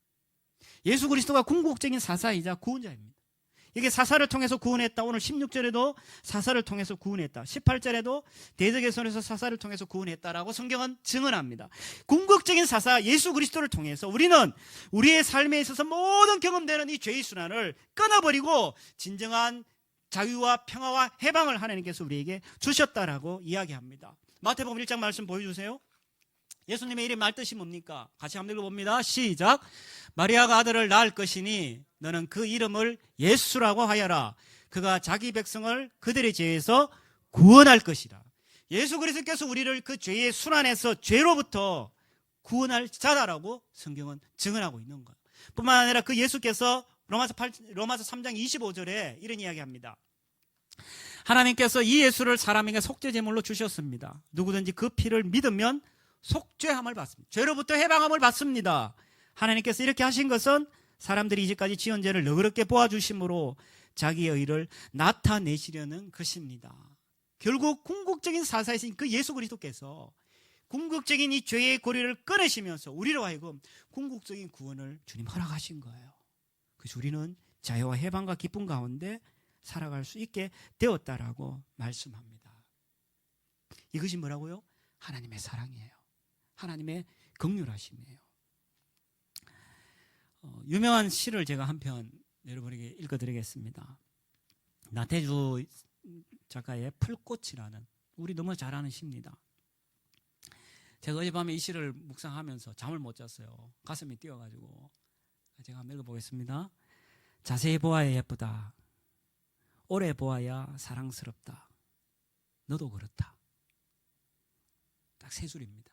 예수 그리스도가 궁극적인 사사이자 구원자입니다. 이게 사사를 통해서 구원했다. 오늘 16절에도 사사를 통해서 구원했다. 18절에도 대적의 손에서 사사를 통해서 구원했다라고 성경은 증언합니다. 궁극적인 사사 예수 그리스도를 통해서 우리는 우리의 삶에 있어서 모든 경험되는 이 죄의 순환을 끊어버리고 진정한 자유와 평화와 해방을 하나님께서 우리에게 주셨다라고 이야기합니다. 마태복음 1장 말씀 보여주세요. 예수님의 이름 말 뜻이 뭡니까? 같이 한번 읽어봅니다. 시작. 마리아가 아들을 낳을 것이니 너는 그 이름을 예수라고 하여라. 그가 자기 백성을 그들의 죄에서 구원할 것이라. 예수 그리스도께서 우리를 그 죄의 순환에서 죄로부터 구원할 자다라고 성경은 증언하고 있는 거예요. 뿐만 아니라 그 예수께서 로마서 3장 25절에 이런 이야기합니다. 하나님께서 이 예수를 사람에게 속죄제물로 주셨습니다. 누구든지 그 피를 믿으면 속죄함을 받습니다. 죄로부터 해방함을 받습니다. 하나님께서 이렇게 하신 것은 사람들이 이제까지 지은 죄를 너그럽게 보아주심으로 자기의 의를 나타내시려는 것입니다. 결국 궁극적인 사사이신 그 예수 그리스도께서 궁극적인 이 죄의 고리를 끊으시면서 우리로 하여금 궁극적인 구원을 주님 허락하신 거예요. 그래서 우리는 자유와 해방과 기쁨 가운데 살아갈 수 있게 되었다라고 말씀합니다. 이것이 뭐라고요? 하나님의 사랑이에요. 하나님의 긍휼하심이에요. 유명한 시를 제가 한 편 여러분에게 읽어드리겠습니다. 나태주 작가의 풀꽃이라는 우리 너무 잘 아는 시입니다. 제가 어젯밤에 이 시를 묵상하면서 잠을 못 잤어요. 가슴이 뛰어가지고 제가 한번 읽어보겠습니다. 자세히 보아야 예쁘다. 오래 보아야 사랑스럽다. 너도 그렇다. 딱 세 줄입니다.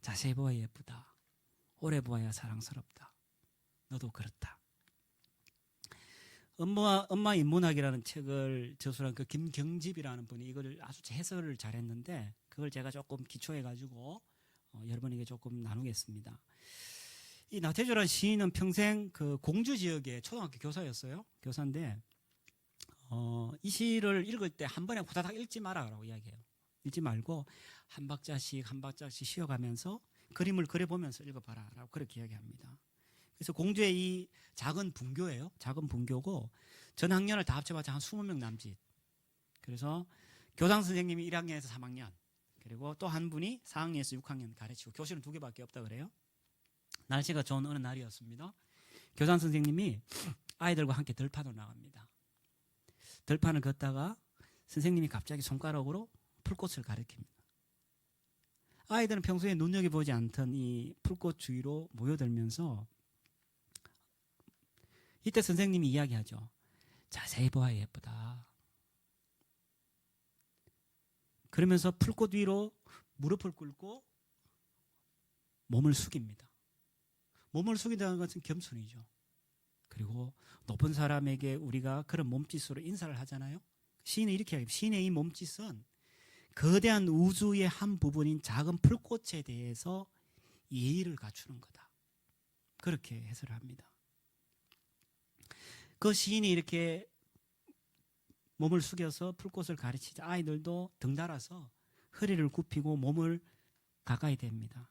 자세히 보아야 예쁘다. 오래 보아야 사랑스럽다. 너도 그렇다. 엄마 인문학이라는 책을 저술한 그 김경집이라는 분이 이걸 아주 해설을 잘했는데 그걸 제가 조금 기초해 가지고 여러분에게 조금 나누겠습니다. 이 나태주라는 시인은 평생 그 공주 지역의 초등학교 교사였어요. 교사인데 이 시를 읽을 때 한 번에 후다닥 읽지 마라라고 이야기해요. 읽지 말고 한 박자씩 한 박자씩 쉬어가면서 그림을 그려보면서 읽어봐라라고 그렇게 이야기합니다. 그래서 공주의 이 작은 분교예요. 작은 분교고 전 학년을 다 합쳐봤자 한 20명 남짓. 그래서 교장 선생님이 1학년에서 3학년 그리고 또 한 분이 4학년에서 6학년 가르치고 교실은 2개밖에 없다 그래요. 날씨가 좋은 어느 날이었습니다. 교장 선생님이 아이들과 함께 들판으로 나갑니다. 들판을 걷다가 선생님이 갑자기 손가락으로 풀꽃을 가리킵니다. 아이들은 평소에 눈여겨보지 않던 이 풀꽃 주위로 모여들면서 이때 선생님이 이야기하죠. 자세히 보아야 예쁘다. 그러면서 풀꽃 위로 무릎을 꿇고 몸을 숙입니다. 몸을 숙인다는 것은 겸손이죠. 그리고 높은 사람에게 우리가 그런 몸짓으로 인사를 하잖아요. 시인은 이렇게 이야기합니다. 시인의 이 몸짓은 거대한 우주의 한 부분인 작은 풀꽃에 대해서 예의를 갖추는 거다. 그렇게 해설을 합니다. 그 시인이 이렇게 몸을 숙여서 풀꽃을 가르치자 아이들도 덩달아서 허리를 굽히고 몸을 가까이 댑니다.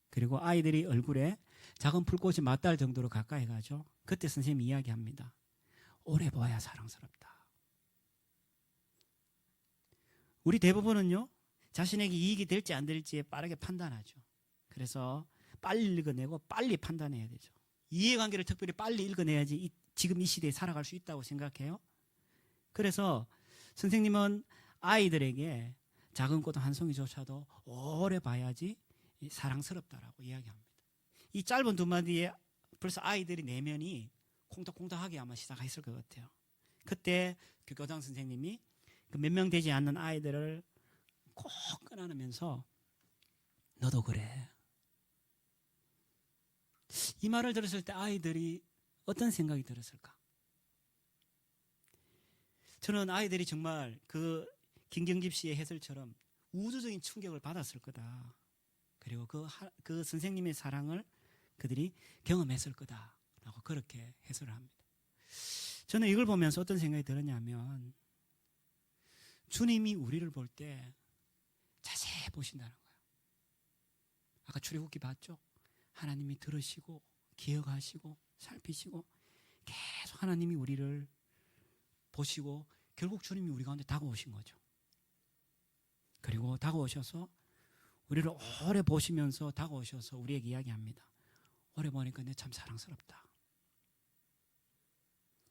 그리고 아이들이 얼굴에 작은 풀꽃이 맞닿을 정도로 가까이 가죠. 그때 선생님이 이야기합니다. 오래 보아야 사랑스럽다. 우리 대부분은요, 자신에게 이익이 될지 안 될지에 빠르게 판단하죠. 그래서 빨리 읽어내고 빨리 판단해야 되죠. 이해관계를 특별히 빨리 읽어내야지 지금 이 시대에 살아갈 수 있다고 생각해요. 그래서 선생님은 아이들에게 작은 꽃 한 송이조차도 오래 봐야지 사랑스럽다라고 이야기합니다. 이 짧은 두 마디에 벌써 아이들이 내면이 콩닥콩닥하게 아마 시작했을 것 같아요. 그때 그 교장 선생님이 그 몇 명 되지 않는 아이들을 꼭 끌어안으면서 너도 그래. 이 말을 들었을 때 아이들이 어떤 생각이 들었을까? 저는 아이들이 정말 그 김경집 씨의 해설처럼 우주적인 충격을 받았을 거다. 그리고 그 선생님의 사랑을 그들이 경험했을 거다라고 그렇게 해설을 합니다. 저는 이걸 보면서 어떤 생각이 들었냐면 주님이 우리를 볼 때 자세히 보신다는 거예요. 아까 출애굽기 봤죠? 하나님이 들으시고 기억하시고 살피시고 계속 하나님이 우리를 보시고 결국 주님이 우리 가운데 다가오신 거죠. 그리고 다가오셔서 우리를 오래 보시면서 다가오셔서 우리에게 이야기합니다. 오래 보니까 내 참 사랑스럽다.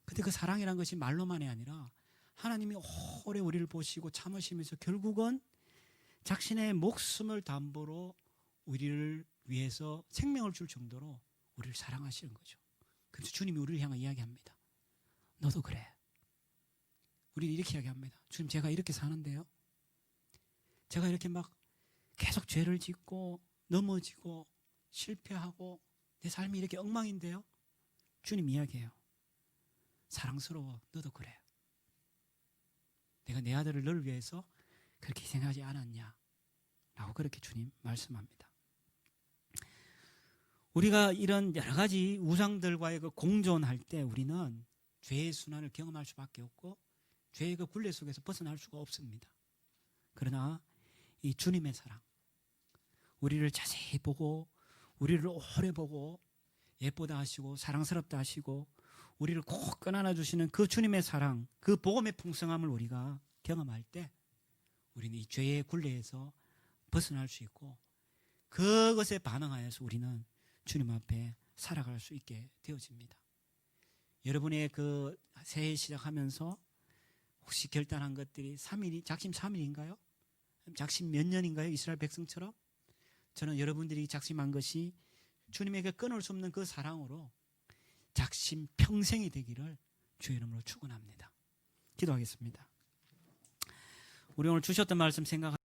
근데 그 사랑이란 것이 말로만이 아니라 하나님이 오래 우리를 보시고 참으시면서 결국은 자신의 목숨을 담보로 우리를 위해서 생명을 줄 정도로 우리를 사랑하시는 거죠. 그래서 주님이 우리를 향해 이야기합니다. 너도 그래. 우리는 이렇게 이야기합니다. 주님, 제가 이렇게 사는데요. 제가 이렇게 막 계속 죄를 짓고 넘어지고 실패하고 내 삶이 이렇게 엉망인데요. 주님 이야기해요. 사랑스러워. 너도 그래. 내가 내 아들을 너를 위해서 그렇게 희생하지 않았냐 라고 그렇게 주님 말씀합니다. 우리가 이런 여러 가지 우상들과의 그 공존할 때 우리는 죄의 순환을 경험할 수밖에 없고 죄의 그 굴레 속에서 벗어날 수가 없습니다. 그러나 이 주님의 사랑, 우리를 자세히 보고 우리를 오래 보고 예쁘다 하시고 사랑스럽다 하시고 우리를 꼭 껴안아 주시는 그 주님의 사랑, 그 복음의 풍성함을 우리가 경험할 때 우리는 이 죄의 굴레에서 벗어날 수 있고 그것에 반응하여서 우리는 주님 앞에 살아갈 수 있게 되어집니다. 여러분의 그 새해 시작하면서 혹시 결단한 것들이 3일이 작심 3일인가요? 작심 몇 년인가요? 이스라엘 백성처럼? 저는 여러분들이 작심한 것이 주님에게 끊을 수 없는 그 사랑으로 작심 평생이 되기를 주의 이름으로 축원합니다. 기도하겠습니다. 우리 오늘 주셨던 말씀 생각하면서